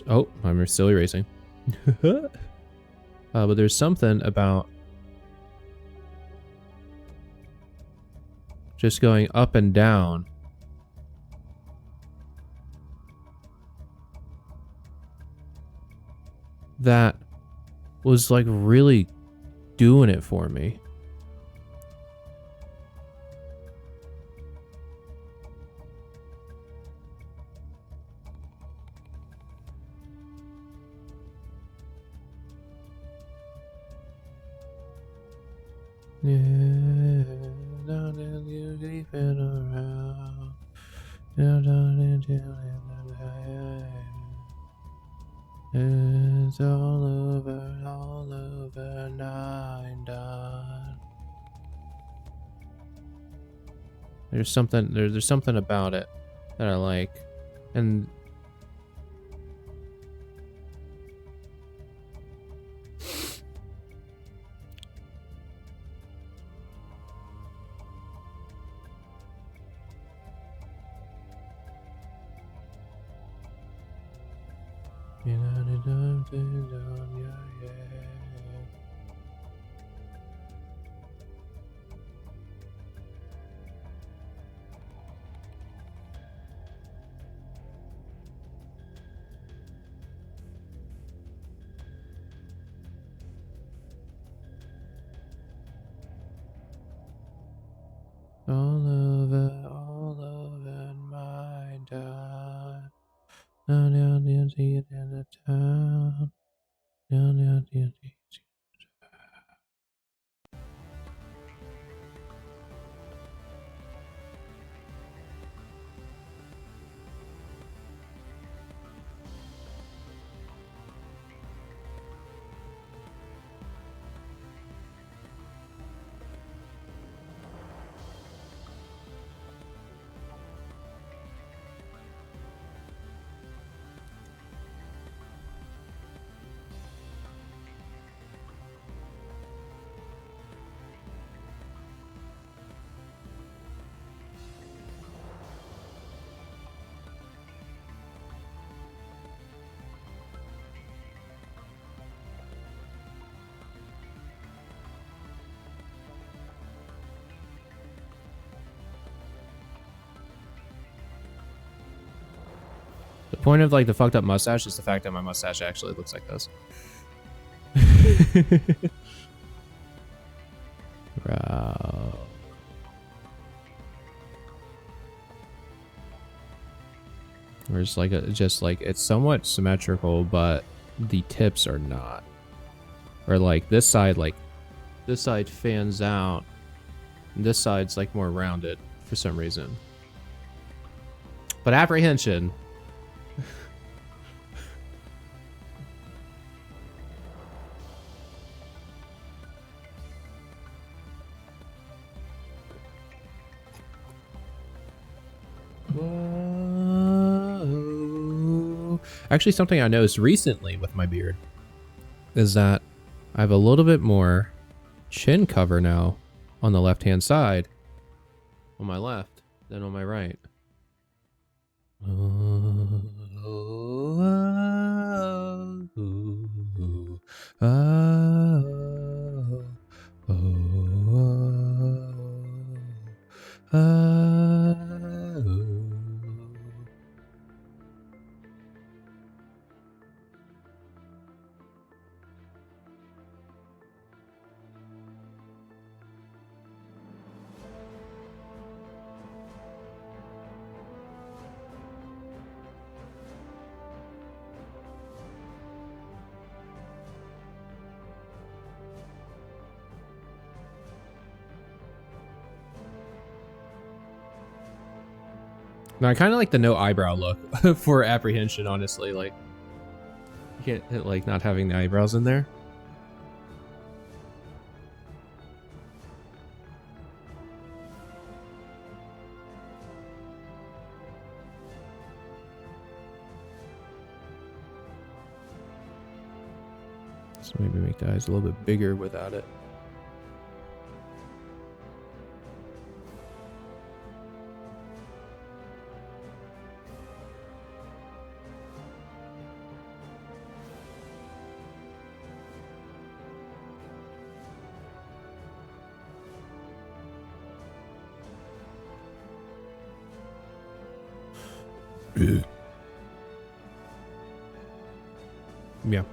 oh, I'm still erasing. But there's something about just going up and down that was like really doing it for me. Yeah, down in you creeping around. Down into it's all over, nine done. There's something about it that I like, and you know the something's on your head. All over my time. Down the sea in the town. Down the sea. The point of like the fucked up mustache is the fact that my mustache actually looks like this. Bro. Or it's like just like it's somewhat symmetrical, but the tips are not. Or like this side fans out. And this side's like more rounded for some reason. But apprehension. Whoa. Actually, something I noticed recently with my beard is that I have a little bit more chin cover now on the left-hand side on my left than on my right. Now, I kind of like the no eyebrow look for apprehension, honestly. Like, you can't hit, like, not having the eyebrows in there. So maybe make the eyes a little bit bigger without it. Yeah.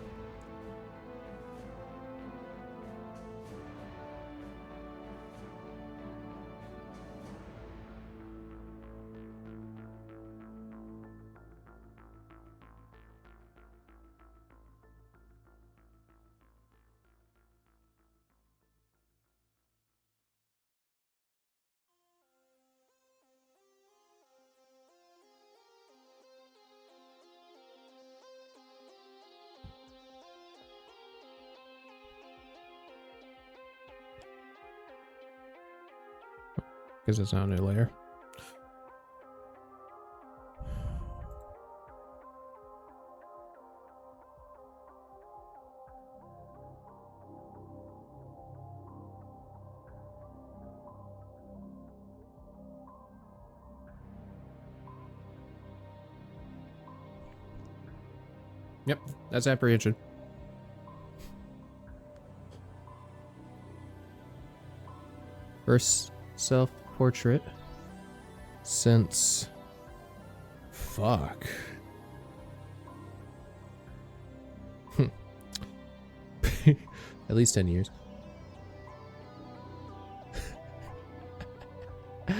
Because it's not a new layer. Yep, that's apprehension. First self-portrait since fuck. At least 10 years. All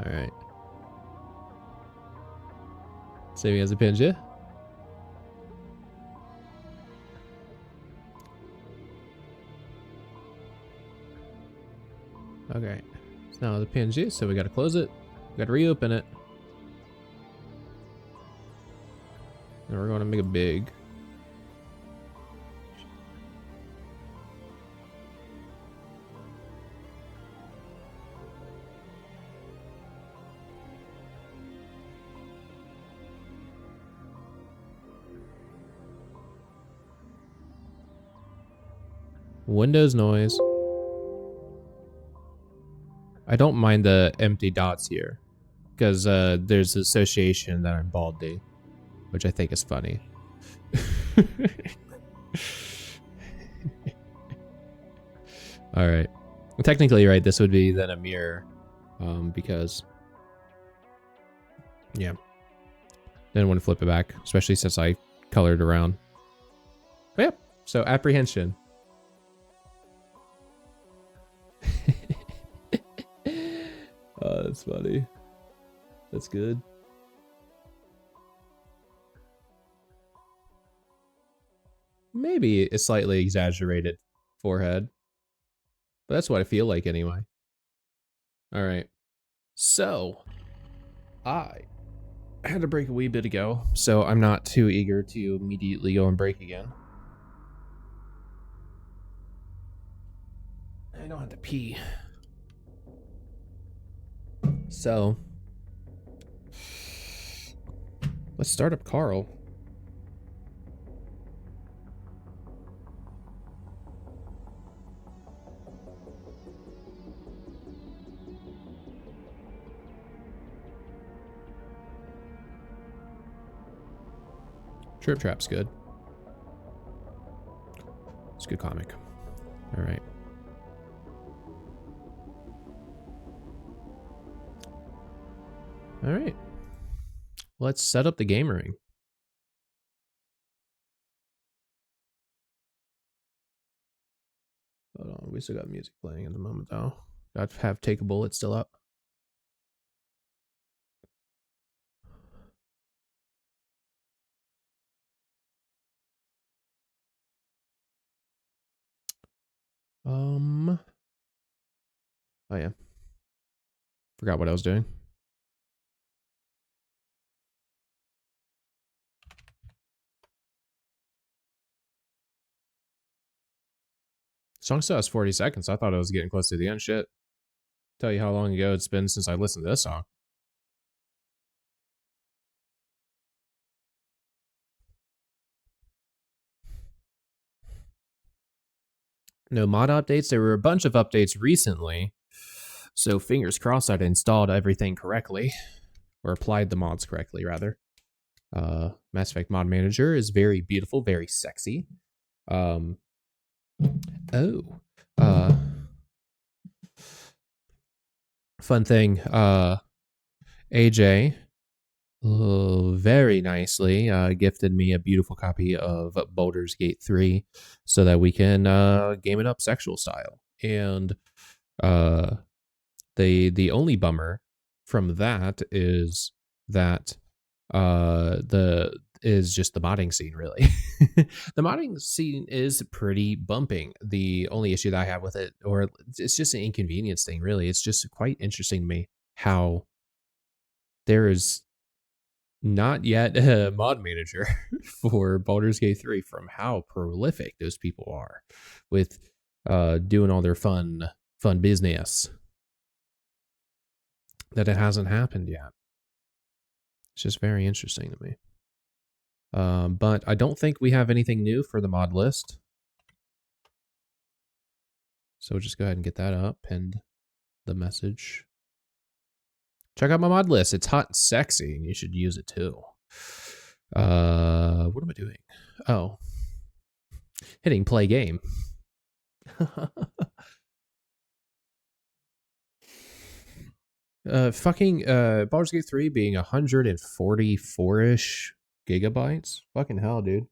right. Saving as a pinch, yeah? Okay. So now the PNG, so we gotta close it. We gotta reopen it. And we're gonna make it big. Windows noise. I don't mind the empty dots here because there's association that I'm baldy, which I think is funny. All right. Technically, right, this would be then a mirror because Yeah. Didn't want to flip it back, especially since I colored around. But yeah, so Apprehension. Oh, that's funny. That's good. Maybe a slightly exaggerated forehead. But that's what I feel like anyway. All right. So, I had a break a wee bit ago, so I'm not too eager to immediately go and break again. I don't have to pee. So, let's start up Carl. Trip Trap's good. It's a good comic. All right. All right. Let's set up the game ring. Hold on, we still got music playing at the moment though. Got to have Take a Bullet still up. Oh yeah. Forgot what I was doing. Song still has 40 seconds. I thought I was getting close to the end. Shit. Tell you how long ago it's been since I listened to this song. No mod updates. There were a bunch of updates recently. So fingers crossed I'd installed everything correctly. Or applied the mods correctly, rather. Mass Effect Mod Manager is very beautiful, very sexy. Fun thing, AJ very nicely gifted me a beautiful copy of Baldur's Gate 3 so that we can game it up sexual style. And the only bummer from that is that is just the modding scene, really. The modding scene is pretty bumping. The only issue that I have with it, or it's just an inconvenience thing, really. It's just quite interesting to me how there is not yet a mod manager for Baldur's Gate 3 from how prolific those people are with doing all their fun business, that it hasn't happened yet. It's just very interesting to me. But I don't think we have anything new for the mod list. So we'll just go ahead and get that up and the message. Check out my mod list. It's hot and sexy, and you should use it too. What am I doing? Oh. Hitting play game. Baldur's Gate 3 being 144-ish gigabytes. Fucking hell, dude.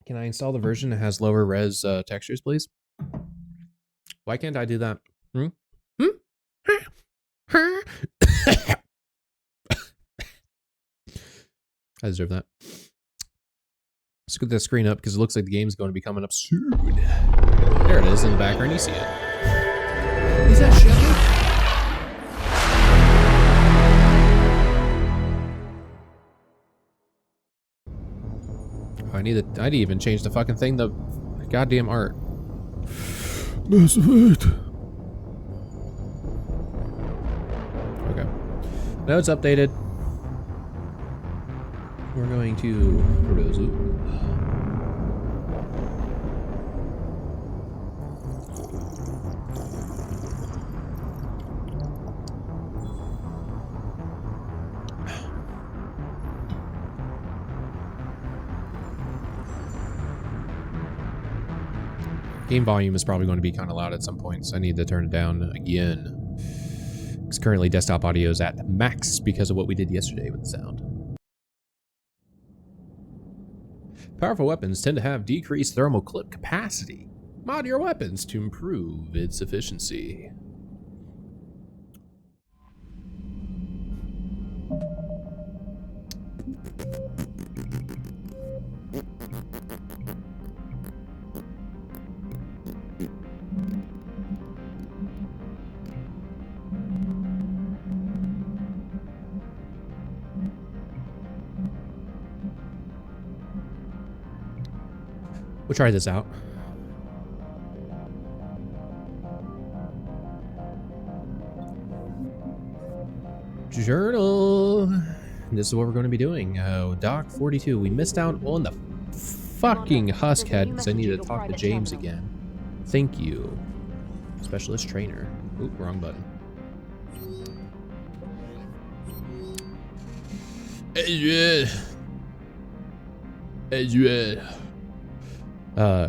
Can I install the version that has lower res textures, please? Why can't I do that? I deserve that. Let's get that screen up because it looks like the game's going to be coming up soon. There it is in the background. You see it. Is that Shepard? I need to even change the fucking thing. The goddamn art. Mass Effect. Okay. Now it's updated. We're going to Rendezvous. Game volume is probably going to be kind of loud at some points. I need to turn it down again. Because currently desktop audio is at max because of what we did yesterday with the sound. Powerful weapons tend to have decreased thermal clip capacity. Mod your weapons to improve its efficiency. We'll try this out. Journal. This is what we're going to be doing. Doc 42. We missed out on the fucking husk head because I needed to talk to James again. Thank you. Specialist trainer. Oop, wrong button.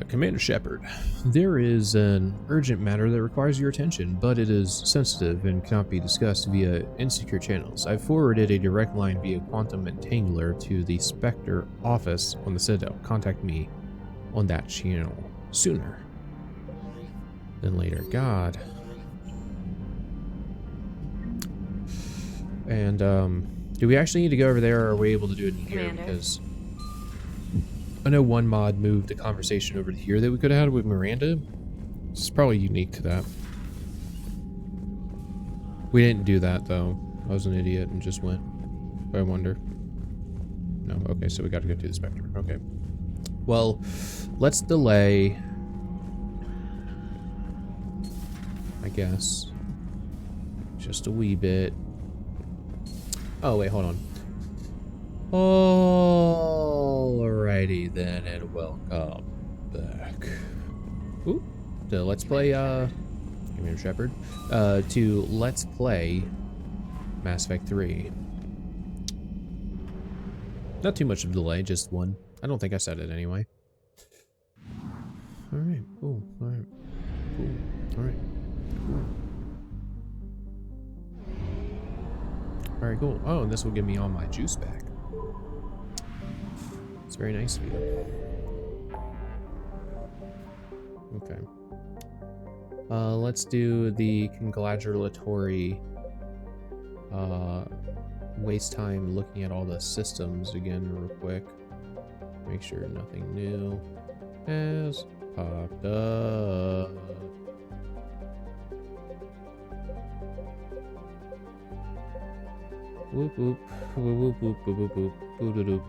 Commander Shepard, there is an urgent matter that requires your attention, but it is sensitive and cannot be discussed via insecure channels. I've forwarded a direct line via Quantum Entangler to the Spectre office on the Citadel. Contact me on that channel sooner than later. God. And, do we actually need to go over there, or are we able to do it in here? Because I know one mod moved the conversation over to here that we could have had with Miranda. This is probably unique to that. We didn't do that, though. I was an idiot and just went. I wonder. No, okay, so we got to go to the Spectre. Okay. Well, let's delay, I guess, just a wee bit. Oh, wait, hold on. Alrighty then, and welcome back. Ooh, to Let's Play, Commander Shepard, to Let's Play Mass Effect 3. Not too much of a delay, just one. I don't think I said it anyway. Alright, cool, alright, cool, alright, cool. Alright, cool. Oh, and this will give me all my juice back. It's very nice of you. Okay. Let's do the congratulatory waste time looking at all the systems again real quick. Make sure nothing new has popped up. Whoop whoop whoop whoop whoop whoop whoop whoop whoop whoop.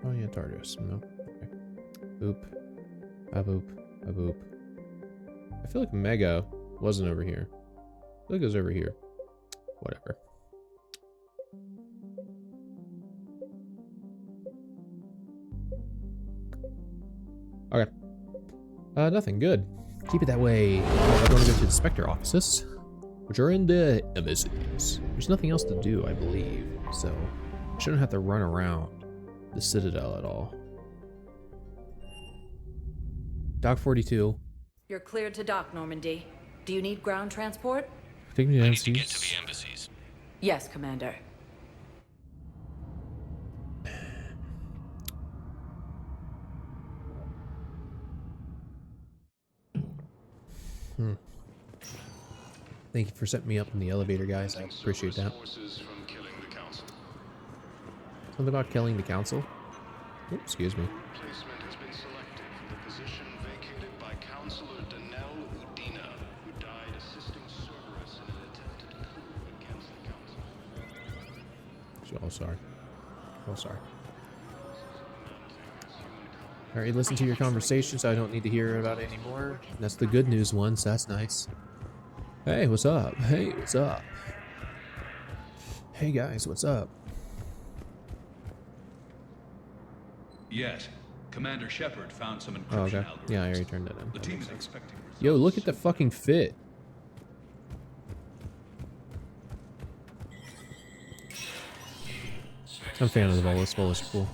Oh yeah, Tartarus. No. Okay. Boop. A boop. A boop. I feel like Mega wasn't over here. I feel like it was over here. Whatever. Okay. Nothing. Good. Keep it that way. We're going to go to the Spectre offices, which are in the embassies. There's nothing else to do, I believe, so I shouldn't have to run around the Citadel at all. Dock 42. You're cleared to dock, Normandy. Do you need ground transport? Take me to I need to get to the embassies. Yes, Commander. Thank you for setting me up in the elevator, guys. I appreciate that. Something about killing the council? Oops, excuse me. Replacement has been selected for the position vacated by Councilor Danelle Udina, who died assisting Cerberus in an attempted coup against the council. Oh, sorry. Oh, sorry. Alright, listen to your conversations. I don't need to hear about it anymore. That's the good news ones. That's nice. Hey, what's up? Hey, what's up? Hey, guys, what's up? Yes, Commander Shepard found some encryption Oh, okay. algorithms. Yeah, I already turned it in. The team is expecting results. Yo, look at the fucking fit. I'm a fan of the Volus. Volus are cool.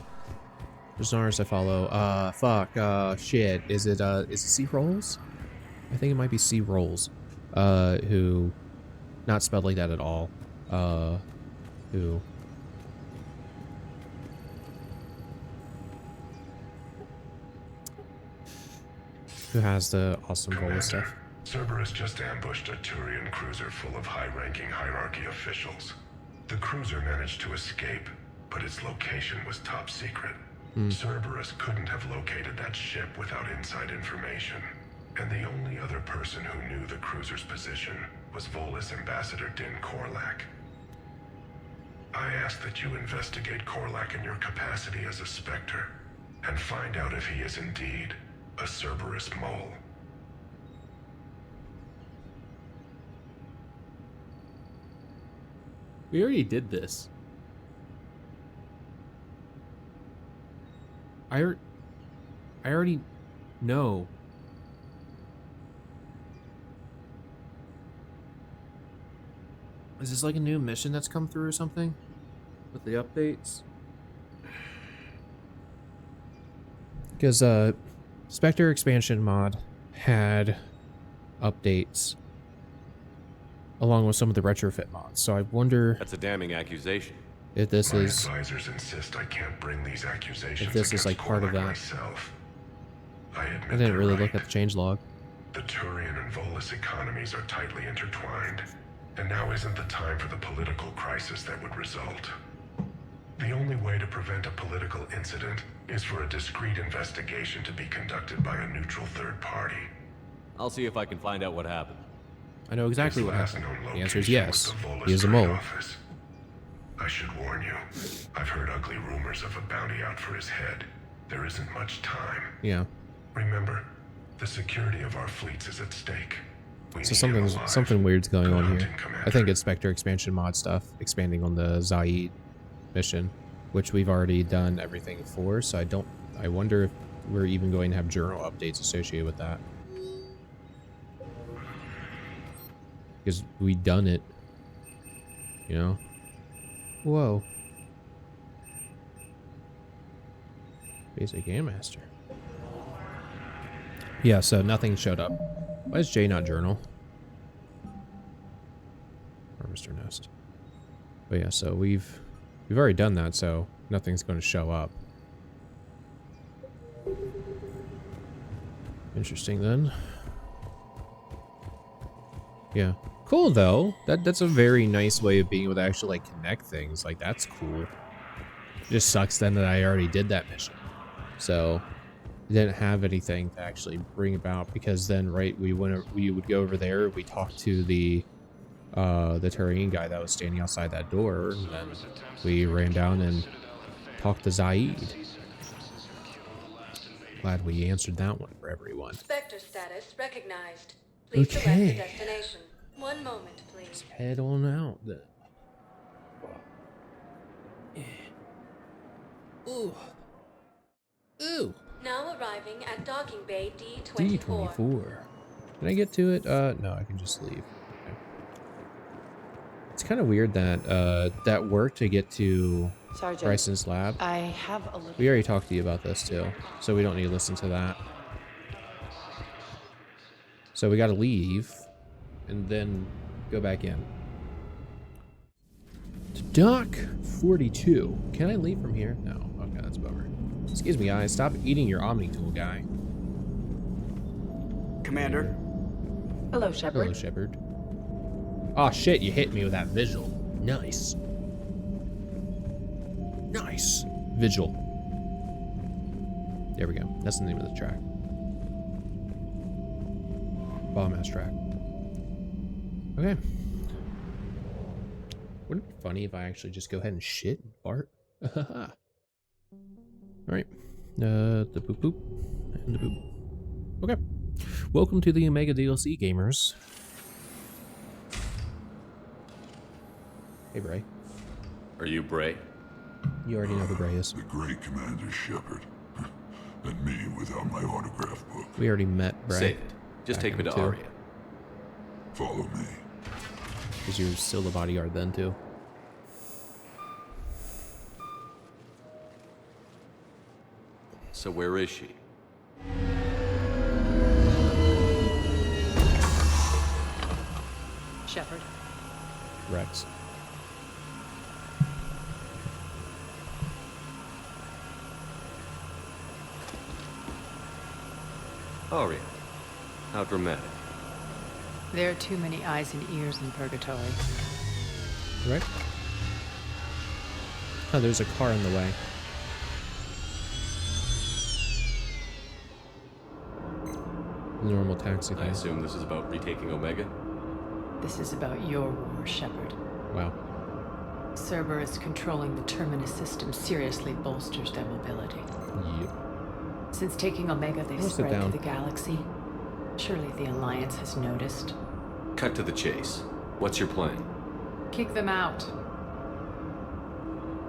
There's an artist I follow. Shit. Is it C Rolls? I think it might be C Rolls. Who, not spelled like that at all. Who has the awesome Volus stuff. Cerberus just ambushed a Turian cruiser full of high-ranking hierarchy officials. The cruiser managed to escape, but its location was top secret. Cerberus couldn't have located that ship without inside information. And the only other person who knew the cruiser's position was Volus Ambassador Din Korlak. I ask that you investigate Korlak in your capacity as a Spectre, and find out if he is indeed a Cerberus mole. We already did this. I already know. Is this like a new mission that's come through or something? With the updates? Because Spectre Expansion Mod had updates along with some of the retrofit mods. So I wonder That's a damning accusation. if this My is advisors insist I can't bring these accusations if this is like against part of Korlak that. myself. I admit I didn't they're really right. look at the changelog. The Turian and Volus economies are tightly intertwined, and now isn't the time for the political crisis that would result. The only way to prevent a political incident is for a discreet investigation to be conducted by a neutral third party. I'll see if I can find out what happened. I know exactly His what last happened. known The answer is location yes. was the Volus He is a Grid mole. office. I should warn you, I've heard ugly rumors of a bounty out for his head. There isn't much time. Yeah. Remember, the security of our fleets is at stake. We So need him alive. something weird's going Good on hunting, here. Commander. I think it's Spectre Expansion Mod stuff, expanding on the Zaid mission, which we've already done everything for. So I wonder if we're even going to have journal updates associated with that. Because we done it, you know? Whoa. Basic Game Master. Yeah, so nothing showed up. Why is Jay not journal? Or Mr. Nest. But yeah, so we've already done that, so nothing's going to show up. Interesting then. Yeah. Cool though. That's a very nice way of being able to actually like connect things. Like that's cool. It just sucks then that I already did that mission. So didn't have anything to actually bring about, because then we would go over there, we talked to the Turian guy that was standing outside that door, and then we ran down and talked to Zaid. Glad we answered that one for everyone. Spectre status recognized. Please select Okay. the destination. One moment, please. Head on out then. Ooh. Ooh. Now arriving at docking bay D24. D24. Can I get to it? No, I can just leave. Okay. It's kind of weird that that work to get to Sergeant, Bryson's lab. I have a little... We already talked to you about this too, so we don't need to listen to that. So we got to leave and then go back in. To Dock 42. Can I leave from here? No. Okay, that's a bummer. Excuse me, guys. Stop eating your Omni tool, guy. Commander. Hello, Shepard. Hello, Shepard. Oh shit! You hit me with that visual. Nice. Nice. Vigil. There we go. That's the name of the track. Bomb ass track. Okay. Wouldn't it be funny if I actually just go ahead and shit and fart? Alright. The boop boop. And the boop. Okay. Welcome to the Omega DLC, gamers. Hey, Bray. Are you Bray? You already know who Bray is. The great Commander Shepard. And me without my autograph book. We already met Bray. Save it. Just Back take me in to two. Aria. Follow me. Because you're still the bodyguard then, too. So where is she? Shepard. Rex. Aria. How dramatic. There are too many eyes and ears in purgatory. Right? Oh, there's a car in the way. Normal taxi I thing. assume this is about retaking Omega? This is about your war, Shepard. Wow. Cerberus controlling the Terminus system seriously bolsters their mobility. Yep. Since taking Omega, they've I'll sit spread down. through the galaxy. Surely the Alliance has noticed. Cut to the chase. What's your plan? Kick them out.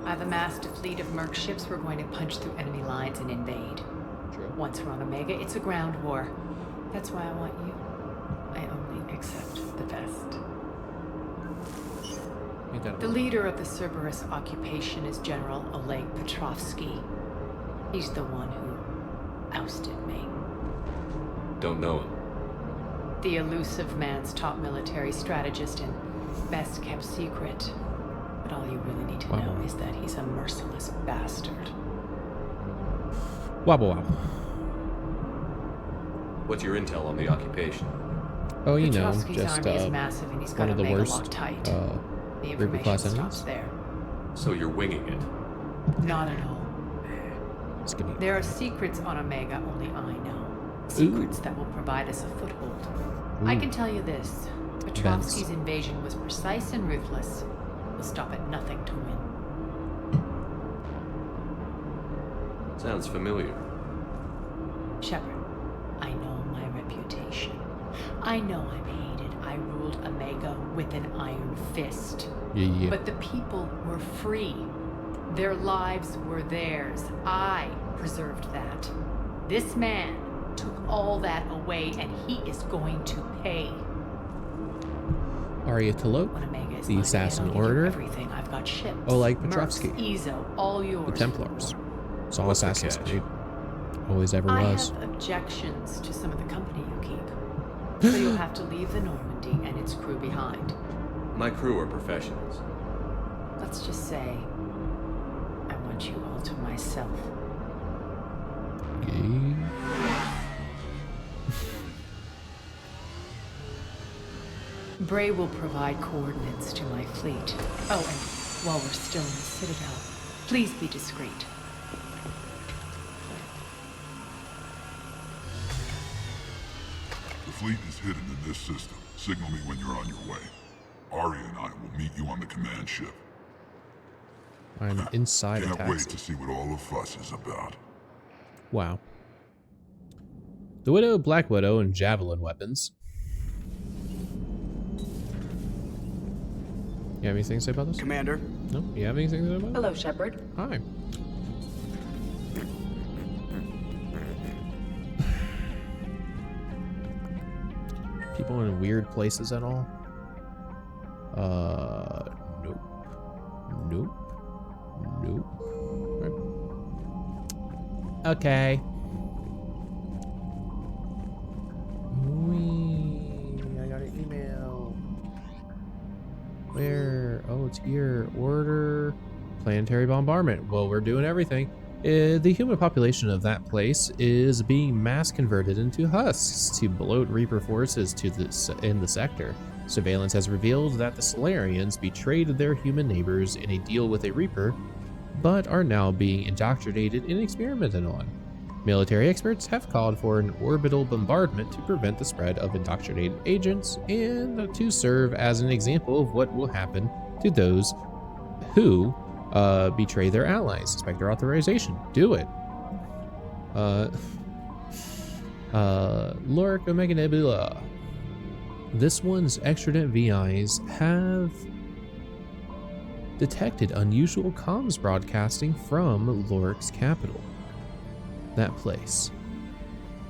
I've amassed a fleet of merc ships. We're going to punch through enemy lines and invade. True. Once we're on Omega, it's a ground war. That's why I want you. I only accept the best. Ain't that The leader of the Cerberus occupation is General Oleg Petrovsky. He's the one who ousted me. Don't know him. The elusive man's top military strategist and best kept secret. But all you really need to Wow. know is that he's a merciless bastard. Wobble wobble. What's your intel on the occupation? Oh, you know, Petrovsky's just army is massive and he's got one of the Omega worst locked tight. The Reaper information class stops enemies. there. So you're winging it. Not at all. It's gonna be There are secrets on Omega only I know. Secrets that will provide us a foothold. I can tell you this. Petrovsky's invasion was precise and ruthless. We'll stop at nothing to win. Sounds familiar. Shepard, I know my reputation. I know I'm hated. I ruled Omega with an iron fist. yeah. But the people were free. Their lives were theirs. I preserved that. This man took all that away, and he is going to pay. Aria Tolo, When Omega is the mine, Assassin I'll give you Order, everything. I've got ships. Oleg Mercs, Petrovsky, Ezo, all yours. the Templars. It's all What's the assassins, catch? dude. Always ever I was. have objections to some of the company you keep. So you'll have to leave the Normandy and its crew behind. My crew are professionals. Let's just say, I want you all to myself. Yeah. Bray will provide coordinates to my fleet. Oh, and while we're still in the Citadel, please be discreet. The fleet is hidden in this system. Signal me when you're on your way. Aria and I will meet you on the command ship. I'm inside a Can't wait taxi. to see what all the fuss is about. Wow. The Widow, Black Widow, and Javelin weapons. You have anything to say about this? Commander. No? You have anything to say about it? Hello, Shepard. Hi. People in weird places at all? Nope. Nope. Nope. Okay. Whee! I got an email. Where? Oh, it's here. Order planetary bombardment. Well, we're doing everything. The human population of that place is being mass converted into husks to bloat Reaper forces in the sector. Surveillance has revealed that the Solarians betrayed their human neighbors in a deal with a Reaper, but are now being indoctrinated and experimented on. Military experts have called for an orbital bombardment to prevent the spread of indoctrinated agents and to serve as an example of what will happen to those who betray their allies. Expect their authorization. Do it. Loric Omega Nebula. This one's extradent VIs have detected unusual comms broadcasting from Loric's capital. That place.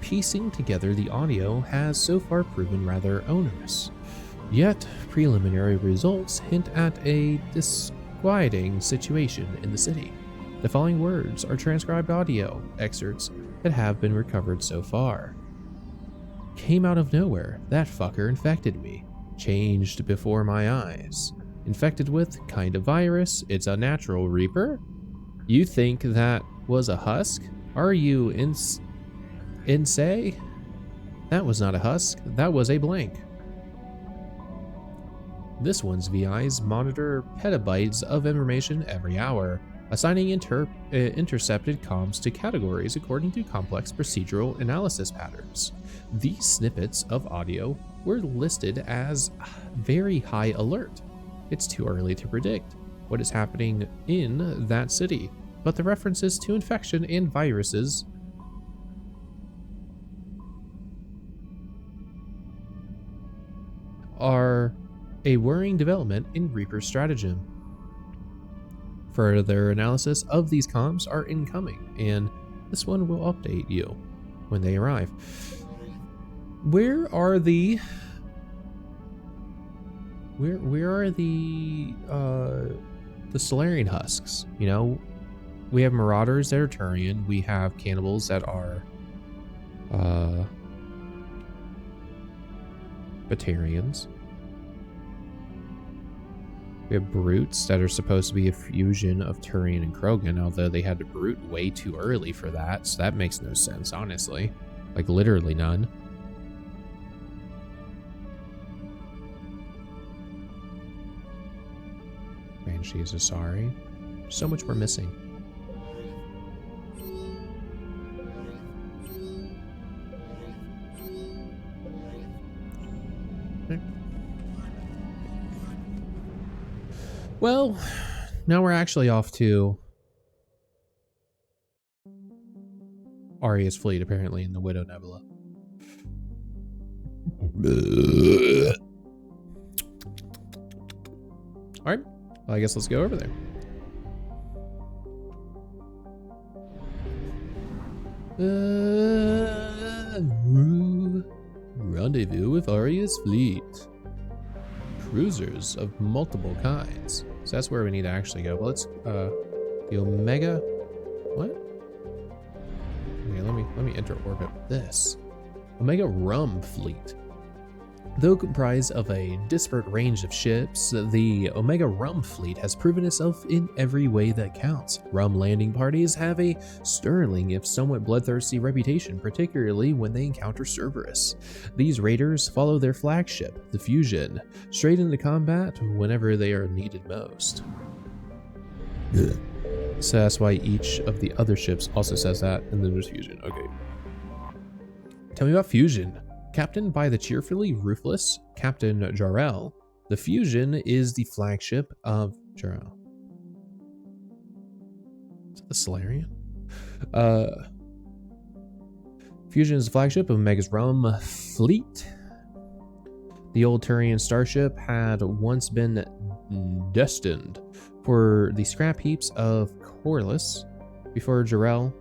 Piecing together the audio has so far proven rather onerous. Yet, preliminary results hint at a disquieting situation in the city. The following words are transcribed audio excerpts that have been recovered so far. Came out of nowhere. That fucker infected me. Changed before my eyes. Infected with kind of virus. It's a natural Reaper? You think that was a husk? Are you insane? That was not a husk. That was a blank. This one's VIs monitor petabytes of information every hour, assigning intercepted comms to categories according to complex procedural analysis patterns. These snippets of audio were listed as very high alert. It's too early to predict what is happening in that city, but the references to infection and viruses are a worrying development in Reaper stratagem. Further analysis of these comms are incoming, and this one will update you when they arrive. Where are the Solarian husks? You know, we have marauders that are Turian, we have cannibals that are Batarians. We have brutes that are supposed to be a fusion of Turian and Krogan, although they had to brute way too early for that, so that makes no sense, honestly. Like, literally none. Banshee is Asari. So much we're missing. Well, now we're actually off to Aria's fleet, apparently, in the Widow Nebula. Alright, well, I guess let's go over there. Rendezvous with Aria's fleet. Cruisers of multiple kinds. So that's where we need to actually go. But let's the Omega. What? Okay, let me enter orbit with this. Omega Rum fleet. Though comprised of a disparate range of ships, the Omega Rum fleet has proven itself in every way that counts. Rum landing parties have a sterling, if somewhat bloodthirsty reputation, particularly when they encounter Cerberus. These raiders follow their flagship, the Fusion, straight into combat whenever they are needed most. So that's why each of the other ships also says that, and then there's Fusion. Okay. Tell me about Fusion. Captained by the cheerfully ruthless Captain Jarrell, the Fusion is the flagship of Jarrell. Is that the Solarian? Fusion is the flagship of Omega's Rum fleet. The old Turian starship had once been destined for the scrap heaps of Corliss before Jarrell.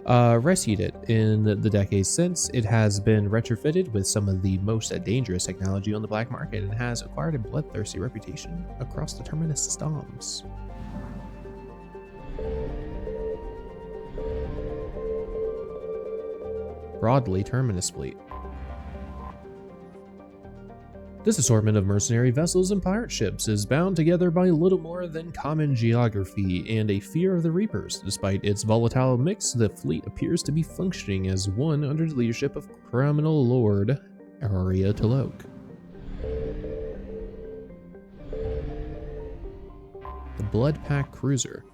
Rescued it. In the decades since, it has been retrofitted with some of the most dangerous technology on the black market and has acquired a bloodthirsty reputation across the Terminus systems. Broadly Terminus fleet. This assortment of mercenary vessels and pirate ships is bound together by little more than common geography and a fear of the Reapers. Despite its volatile mix, the fleet appears to be functioning as one under the leadership of criminal lord Aria Taloke. The Blood Pack Cruiser.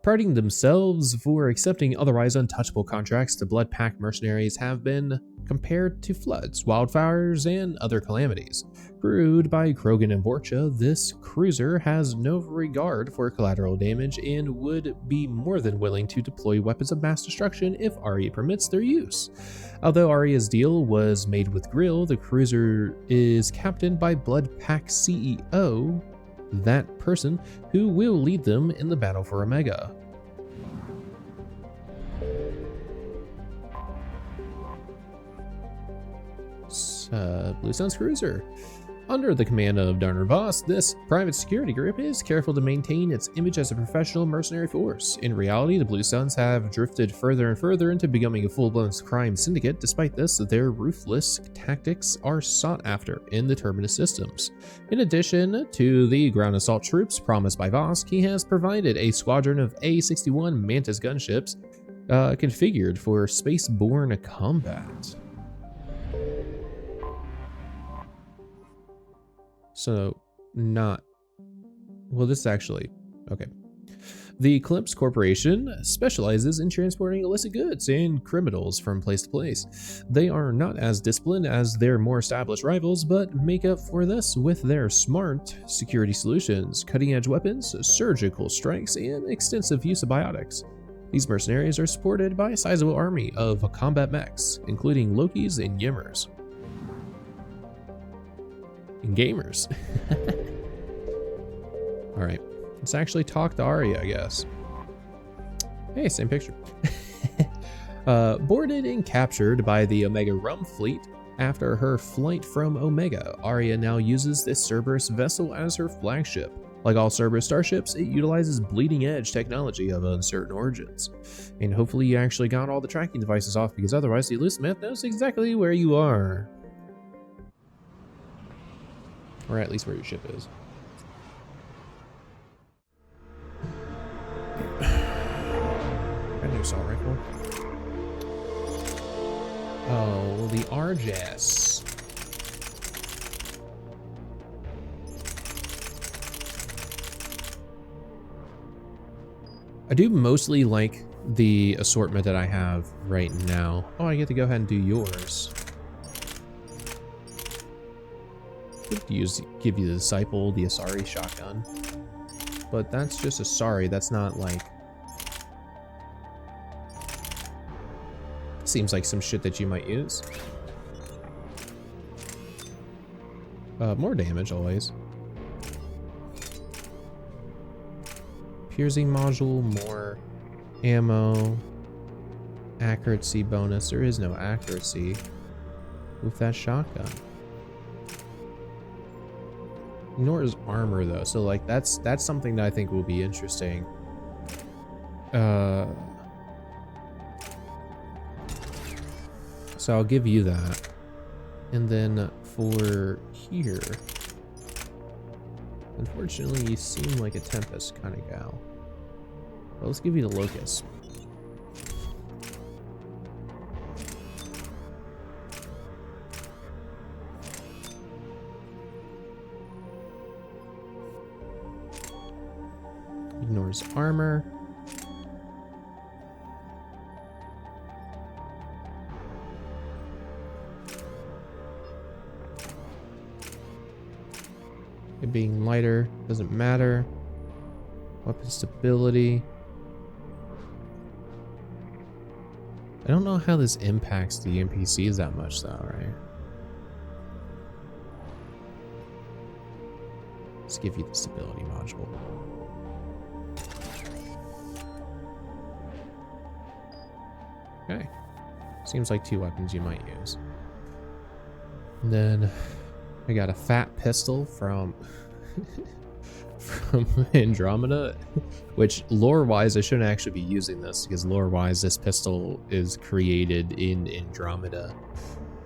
Priding themselves for accepting otherwise untouchable contracts, the Blood Pack mercenaries have been compared to floods, wildfires, and other calamities. Crewed by Krogan and Vorcha, this cruiser has no regard for collateral damage and would be more than willing to deploy weapons of mass destruction if Aria permits their use. Although Aria's deal was made with Grill, the cruiser is captained by Blood Pack CEO, that person who will lead them in the battle for Omega. Blue Sun's cruiser. Under the command of Darner Voss, this private security group is careful to maintain its image as a professional mercenary force. In reality, the Blue Suns have drifted further and further into becoming a full-blown crime syndicate. Despite this, their ruthless tactics are sought after in the Terminus systems. In addition to the ground assault troops promised by Voss, he has provided a squadron of A-61 Mantis gunships configured for spaceborne combat. So, well, this is actually, okay. The Eclipse Corporation specializes in transporting illicit goods and criminals from place to place. They are not as disciplined as their more established rivals, but make up for this with their smart security solutions, cutting-edge weapons, surgical strikes, and extensive use of biotics. These mercenaries are supported by a sizable army of combat mechs, including Lokis and Yimmers. And gamers. All right, let's actually talk to Aria, I guess. Hey, same picture. Boarded and captured by the Omega Rum fleet after her flight from Omega, Aria now uses this Cerberus vessel as her flagship. Like all Cerberus starships, it utilizes bleeding-edge technology of uncertain origins. And hopefully you actually got all the tracking devices off, because otherwise the elusive map knows exactly where you are. Or at least where your ship is. Brand new assault rifle. Oh, the RJS. I do mostly like the assortment that I have right now. Oh, I get to go ahead and do yours. Give you the Disciple, the Asari shotgun. But that's just Asari, that's not like... Seems like some shit that you might use. More damage always. Piercing module, more ammo. Accuracy bonus, there is no accuracy with that shotgun. Nor is armor though, so like that's something that I think will be interesting. So I'll give you that, and then for here, unfortunately you seem like a Tempest kind of gal. Well, let's give you the Locust. Ignores armor. It being lighter doesn't matter. Weapon stability. I don't know how this impacts the NPCs that much though, right? Let's give you the stability module. Okay. Seems like two weapons you might use. And then I got a fat pistol from from Andromeda, which lore-wise I shouldn't actually be using this, because lore-wise this pistol is created in Andromeda,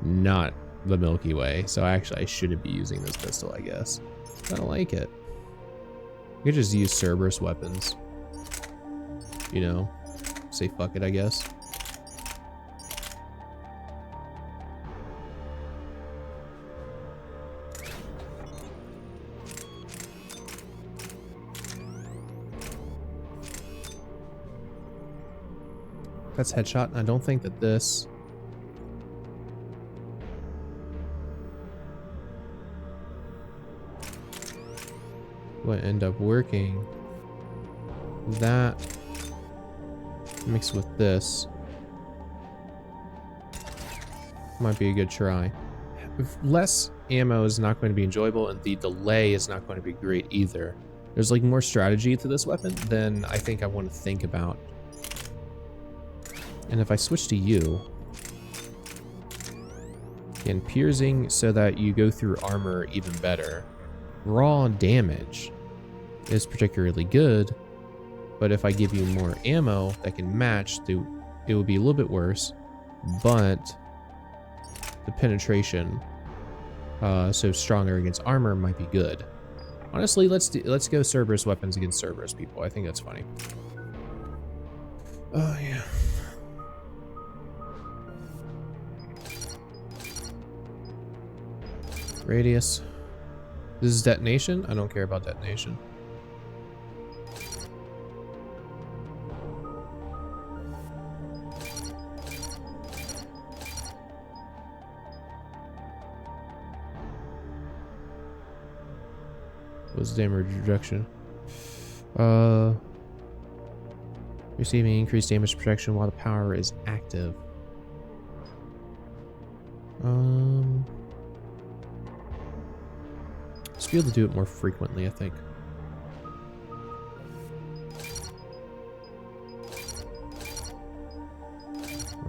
not the Milky Way. So actually I shouldn't be using this pistol, I guess. I don't like it. You could just use Cerberus weapons. You know, say fuck it, I guess. That's headshot, and I don't think that this would end up working. That mixed with this might be a good try. Less ammo is not going to be enjoyable, and the delay is not going to be great either. There's like more strategy to this weapon than I think I want to think about. And if I switch to you, And piercing so that you go through armor even better. Raw damage is particularly good, but if I give you more ammo that can match, it will be a little bit worse. But the penetration, so stronger against armor, might be good. Honestly, let's go Cerberus weapons against Cerberus people. I think that's funny. Oh yeah. Radius. This is detonation? I don't care about detonation. What's damage reduction? Receiving increased damage protection while the power is active. Just be able to do it more frequently, I think.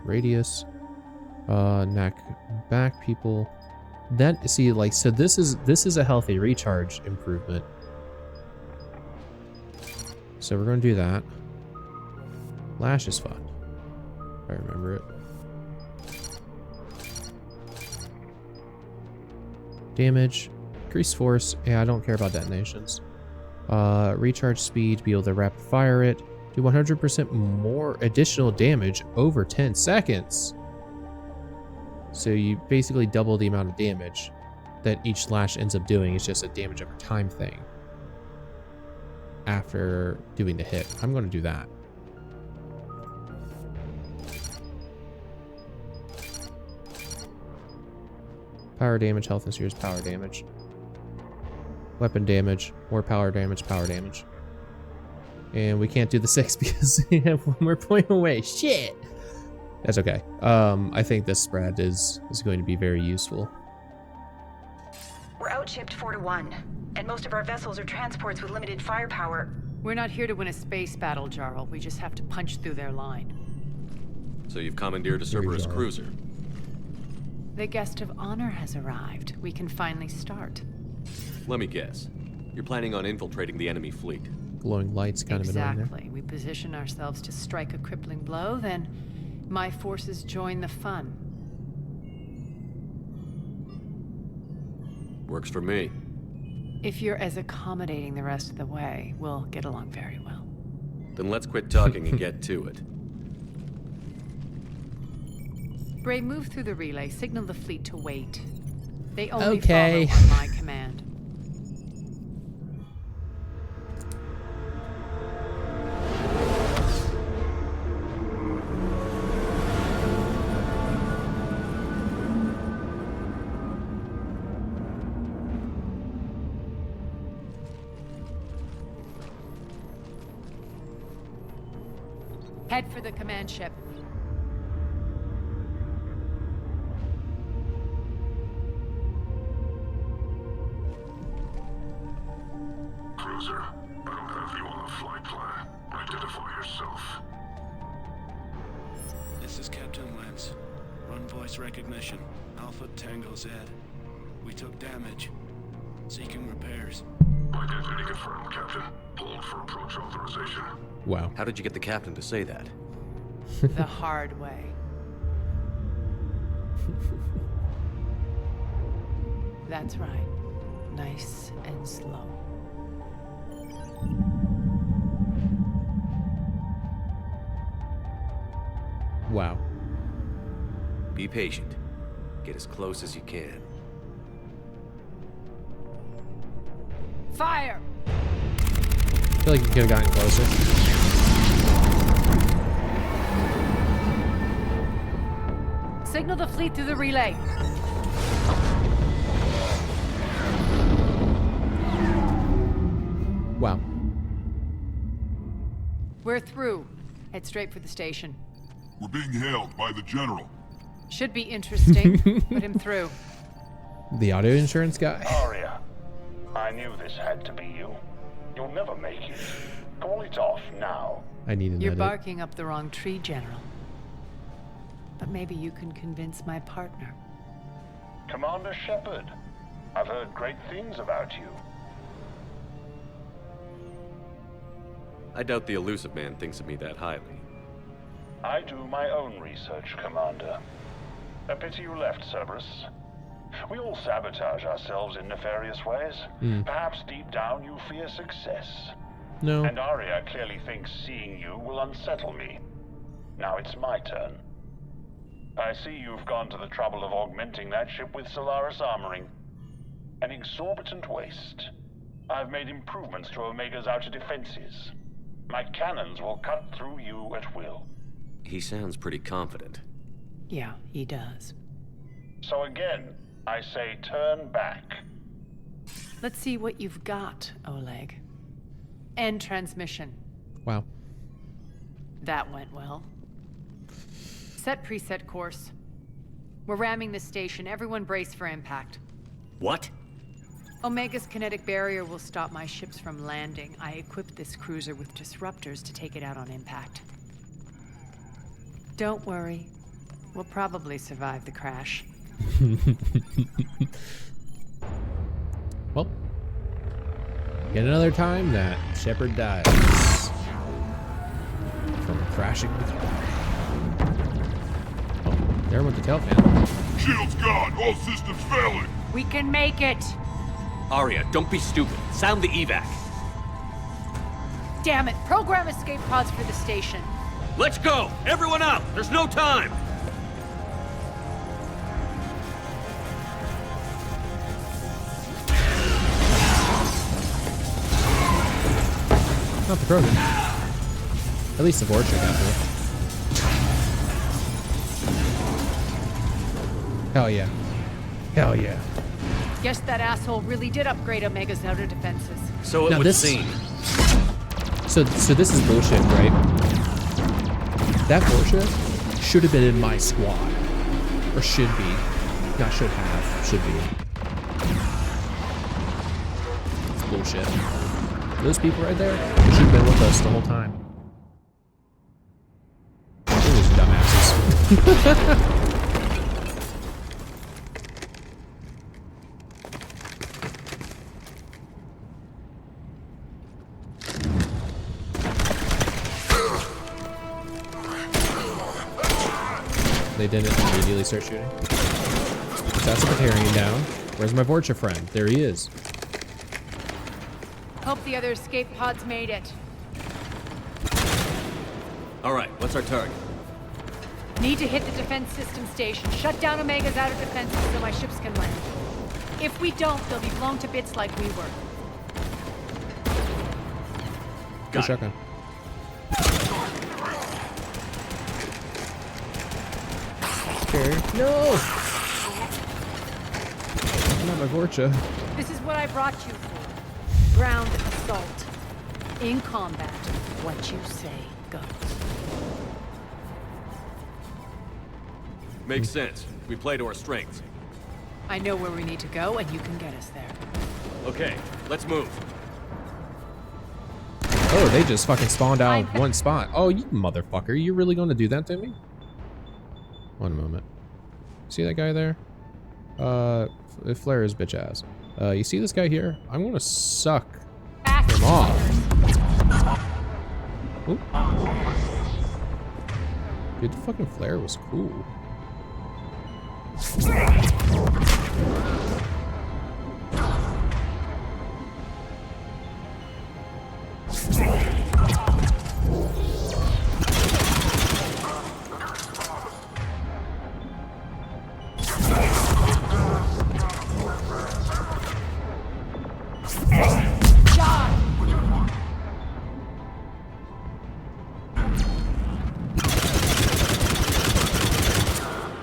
Radius. Knock back people. That, see, like, so this is a healthy recharge improvement. So we're gonna do that. Lash is fun, if I remember it. Damage, increased force. Yeah, I don't care about detonations. Recharge speed, be able to rapid fire it. Do 100% more additional damage over 10 seconds. So you basically double the amount of damage that each slash ends up doing. It's just a damage over time thing after doing the hit. I'm going to do that. Power damage, health and serious power damage. Weapon damage, more power damage, power damage. And we can't do the 6 because we have one more point away. Shit! That's okay. I think this spread is going to be very useful. We're outshipped 4-1, and most of our vessels are transports with limited firepower. We're not here to win a space battle, Jarl. We just have to punch through their line. So you've commandeered a Cerberus cruiser. The guest of honor has arrived. We can finally start. Let me guess. You're planning on infiltrating the enemy fleet. Glowing lights kind of annoying there. Exactly. We position ourselves to strike a crippling blow, then my forces join the fun. Works for me. If you're as accommodating the rest of the way, we'll get along very well. Then let's quit talking and get to it. Bray, move through the relay. Signal the fleet to wait. They only Okay. follow on my command. Head for the command ship. Cruiser, I don't have you on the flight plan. Identify yourself. This is Captain Lance. Run voice recognition. Alpha Tango Z. We took damage. Seeking repairs. Identity confirmed, Captain. Hold for approach authorization. Wow. How did you get the captain to say that? The hard way. That's right. Nice and slow. Wow. Be patient. Get as close as you can. Fire! I feel like you could have gotten closer. Signal the fleet through the relay. Wow. We're through. Head straight for the station. We're being hailed by the General. Should be interesting. Put him through. The auto insurance guy. Aria, I knew this had to be you. You'll never make it. Call it off now. I need an You're edit. barking up the wrong tree, General. But maybe you can convince my partner. Commander Shepard. I've heard great things about you. I doubt the elusive man thinks of me that highly. I do my own research, Commander. A pity you left, Cerberus. We all sabotage ourselves in nefarious ways. Perhaps deep down you fear success. No. And Aria clearly thinks seeing you will unsettle me. Now it's my turn. I see you've gone to the trouble of augmenting that ship with Solaris armoring. An exorbitant waste. I've made improvements to Omega's outer defenses. My cannons will cut through you at will. He sounds pretty confident. Yeah, he does. So again, I say turn back. Let's see what you've got, Oleg. End transmission. Wow. That went well. Set preset course. We're ramming the station. Everyone brace for impact. What? Omega's kinetic barrier will stop my ships from landing. I equipped this cruiser with disruptors to take it out on impact. Don't worry. We'll probably survive the crash. Well, yet another time that Shepard dies from crashing the car. Oh, there went the tail fan. Shields gone! All systems failing! We can make it! Aria, don't be stupid. Sound the evac. Damn it! Program escape pods for the station. Let's go! Everyone out! There's no time! Not the program. At least the Vorcha got through. Hell yeah. Hell yeah. Guess that asshole really did upgrade Omega's outer defenses. So it would seem. So this is bullshit, right? That Vorcha should have been in my squad. Or should be. Not should have. Should be. It's bullshit. Those people right there should have been with us the whole time. Those dumbasses. They didn't immediately start shooting. That's a Batarian down. Where's my Vorcha friend? There he is. Hope the other escape pods made it. Alright, what's our target? Need to hit the defense system station. Shut down Omega's outer defenses so my ships can land. If we don't, they'll be blown to bits like we were. Good shotgun. Scared. No! Not my Vorcha. This is what I brought you for. Ground assault. In combat, what you say goes. Makes sense. We play to our strengths. I know where we need to go, and you can get us there. Okay, let's move. Oh, they just fucking spawned out one spot. Oh, you motherfucker. You really gonna do that to me? One moment. See that guy there? Flare his bitch ass. You see this guy here? I'm gonna suck him off. Oop. Dude, the fucking flare was cool.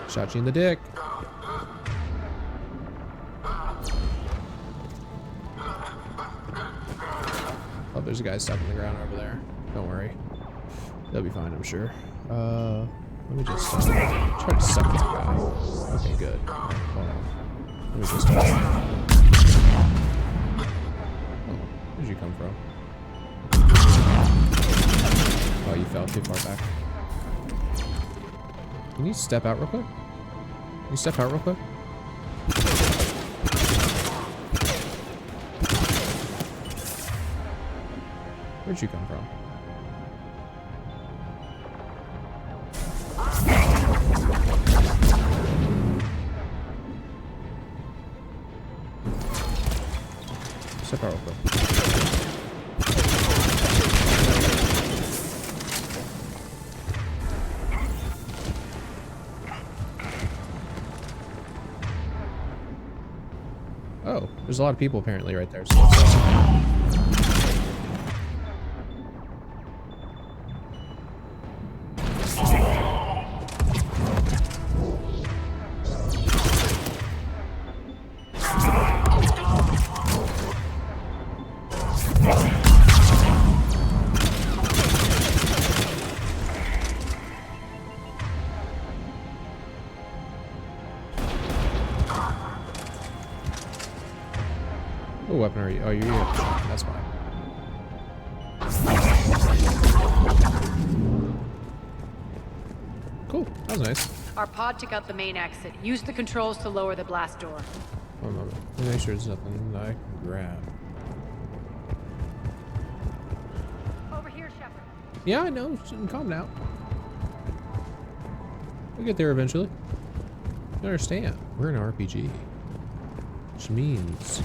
Shot you in the dick. Oh, there's a guy stuck in the ground over there. Don't worry. They'll be fine, I'm sure. Let me just try to suck that guy. Okay, good. Hold on. Let me just oh, where'd you come from? Oh, you fell too far back. Can you step out real quick? Can you step out real quick? Where'd you come from? Step out real quick. Oh, there's a lot of people apparently right there. So what weapon are you? Oh, you're here. That's fine. Cool. That was nice. Our pod took out the main exit. Use the controls to lower the blast door. One moment. Let me make sure there's nothing that I can grab. Over here, Shepard. Yeah, I know. Calm down. We'll get there eventually. You understand. We're in an RPG. Which means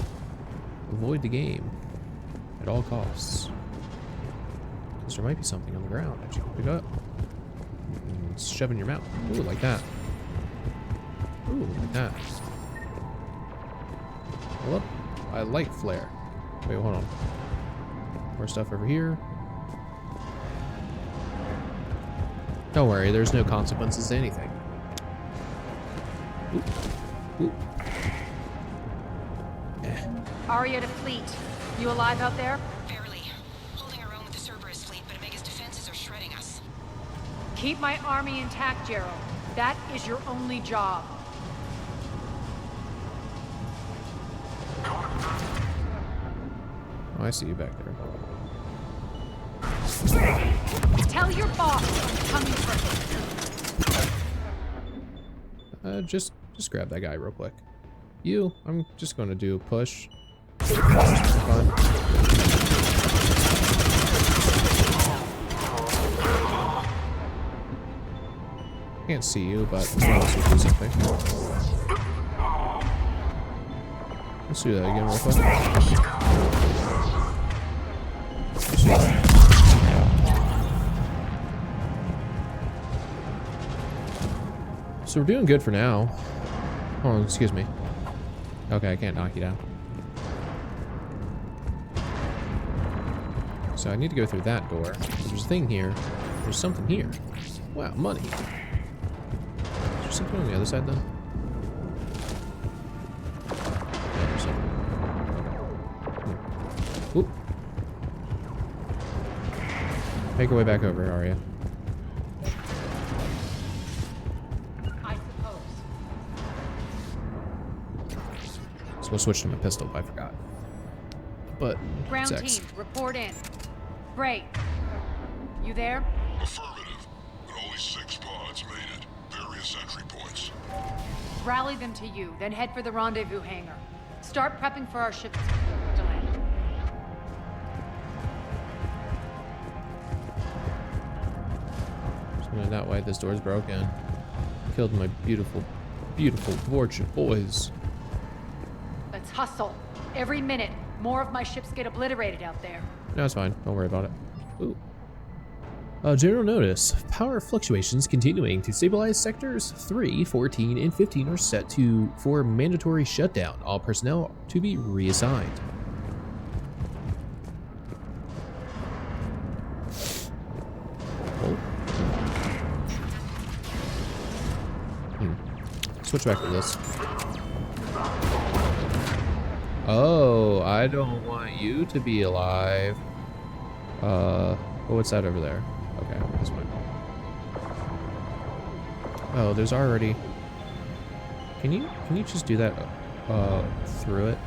avoid the game at all costs. Because there might be something on the ground that you can pick up and shove in your mouth. Ooh, like that. Ooh, like that. Well, I like flare. Wait, hold on. More stuff over here. Don't worry, there's no consequences to anything. Ooh. Ooh. Aria to fleet. You alive out there? Barely. Holding our own with the Cerberus fleet, but Omega's defenses are shredding us. Keep my army intact, Gerald. That is your only job. Oh, I see you back there. Tell your boss I'm coming for him. Just grab that guy real quick. You, I'm just going to do a push. Can't see you, but let's do something. Let's do that again real quick. So we're doing good for now. Oh, excuse me. Okay, I can't knock you down. So I need to go through that door. There's a thing here. There's something here. Wow, money. Is there something on the other side though? Yeah, there's something. Oop. Make your way back over, Aria. So we'll switch to my pistol if I forgot. But Ground sex. team, report in. Great. You there? Affirmative. But only 6 pods made it. Various entry points. Rally them to you, then head for the rendezvous hangar. Start prepping for our ship's delay. So that way, this door's broken. Killed my beautiful, beautiful, fortunate boys. Let's hustle. Every minute, more of my ships get obliterated out there. No, it's fine. Don't worry about it. Ooh. General notice. Power fluctuations continuing to stabilize sectors 3, 14, and 15 are set for mandatory shutdown. All personnel to be reassigned. Oh. Switch back to this. Oh, I don't want you to be alive. Oh, what's that over there? Okay, this one. Oh, there's already. Can you just do that through it?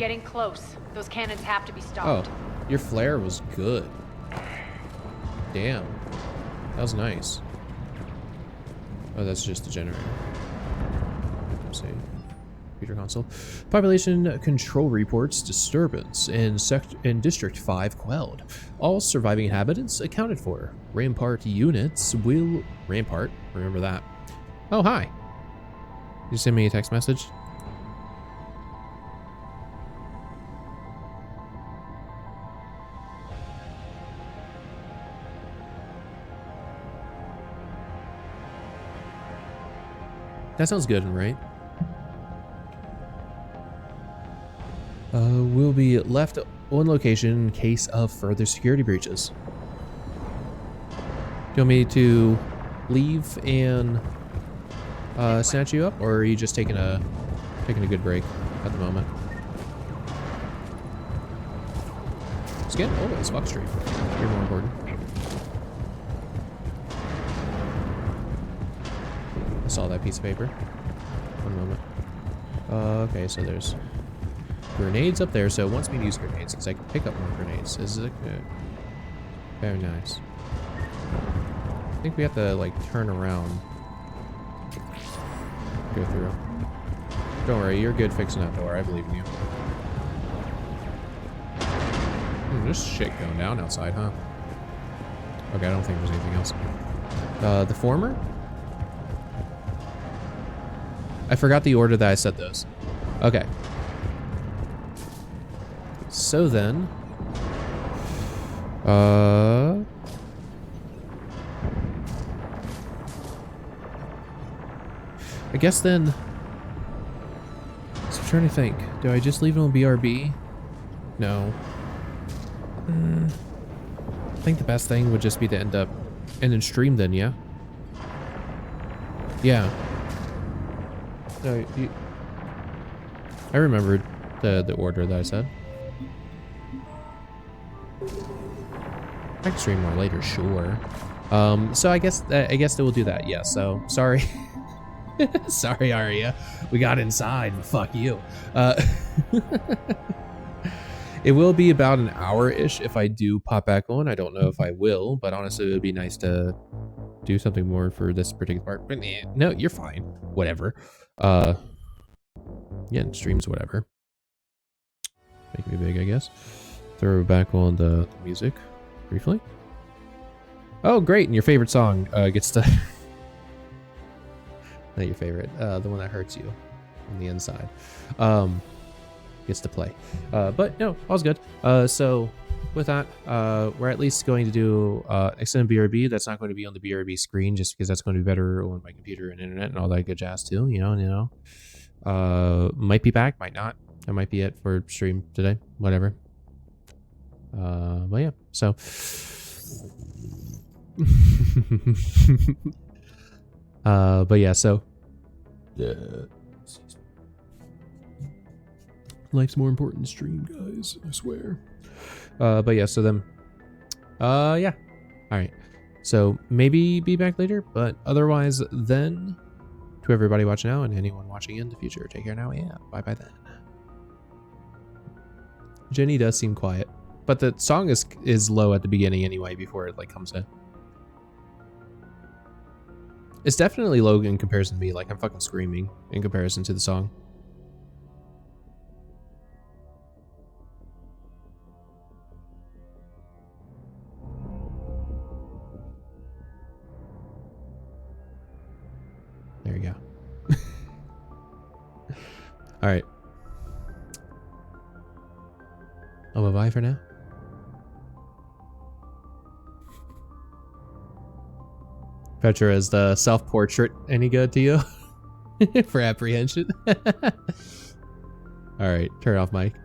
getting close. Those cannons have to be stopped. Oh, your flare was good. Damn. That was nice. Oh, that's just the generator. Let's see. Computer console. Population control reports disturbance in District 5 quelled. All surviving inhabitants accounted for. Rampart units will... Rampart? Remember that. Oh, hi. You send me a text message? That sounds good, right? Will be left on location in case of further security breaches. Do you want me to leave and snatch you up, or are you just taking a good break at the moment? Scan always Fox Street. You're more important. I saw that piece of paper. One moment. Okay, so there's grenades up there, so it wants me to use grenades because I can pick up more grenades. Is it good? Very nice. I think we have to like turn around. Go through. Don't worry, you're good fixing that door. I believe in you. There's shit going down outside, huh? Okay, I don't think there's anything else. The former? I forgot the order that I said those. Okay. So then... I guess then... So I'm trying to think. Do I just leave it on BRB? No. I think the best thing would just be to end in stream then, yeah? Yeah. No, I remembered the order that I said. I can stream more later, sure. So I guess they will do that. Yeah. So sorry, sorry, Aria. We got inside. Fuck you. It will be about an hour-ish if I do pop back on. I don't know if I will, but honestly, it would be nice to do something more for this particular part. But no, you're fine. Whatever. Yeah, streams, whatever. Make me big, I guess. Throw back on the music briefly. Oh, great! And your favorite song gets to... Not your favorite. The one that hurts you on the inside. Gets to play. But no, all's good. So with that, we're at least going to do extended BRB. That's not going to be on the BRB screen just because that's going to be better on my computer and internet and all that good jazz too. You know. Might be back, might not. That might be it for stream today. Whatever. But yeah, so but yeah, so life's more important than stream, guys, I swear. But yeah, so then yeah. Alright. So maybe be back later, but otherwise then, to everybody watching now and anyone watching in the future, take care now. Yeah, bye then. Jenny does seem quiet, but the song is low at the beginning anyway before it like comes in. It's definitely low in comparison to me. Like I'm fucking screaming in comparison to the song. There you go. All right. Oh, bye-bye for now. Petra, is the self-portrait any good to you? For apprehension? All right, turn off mic.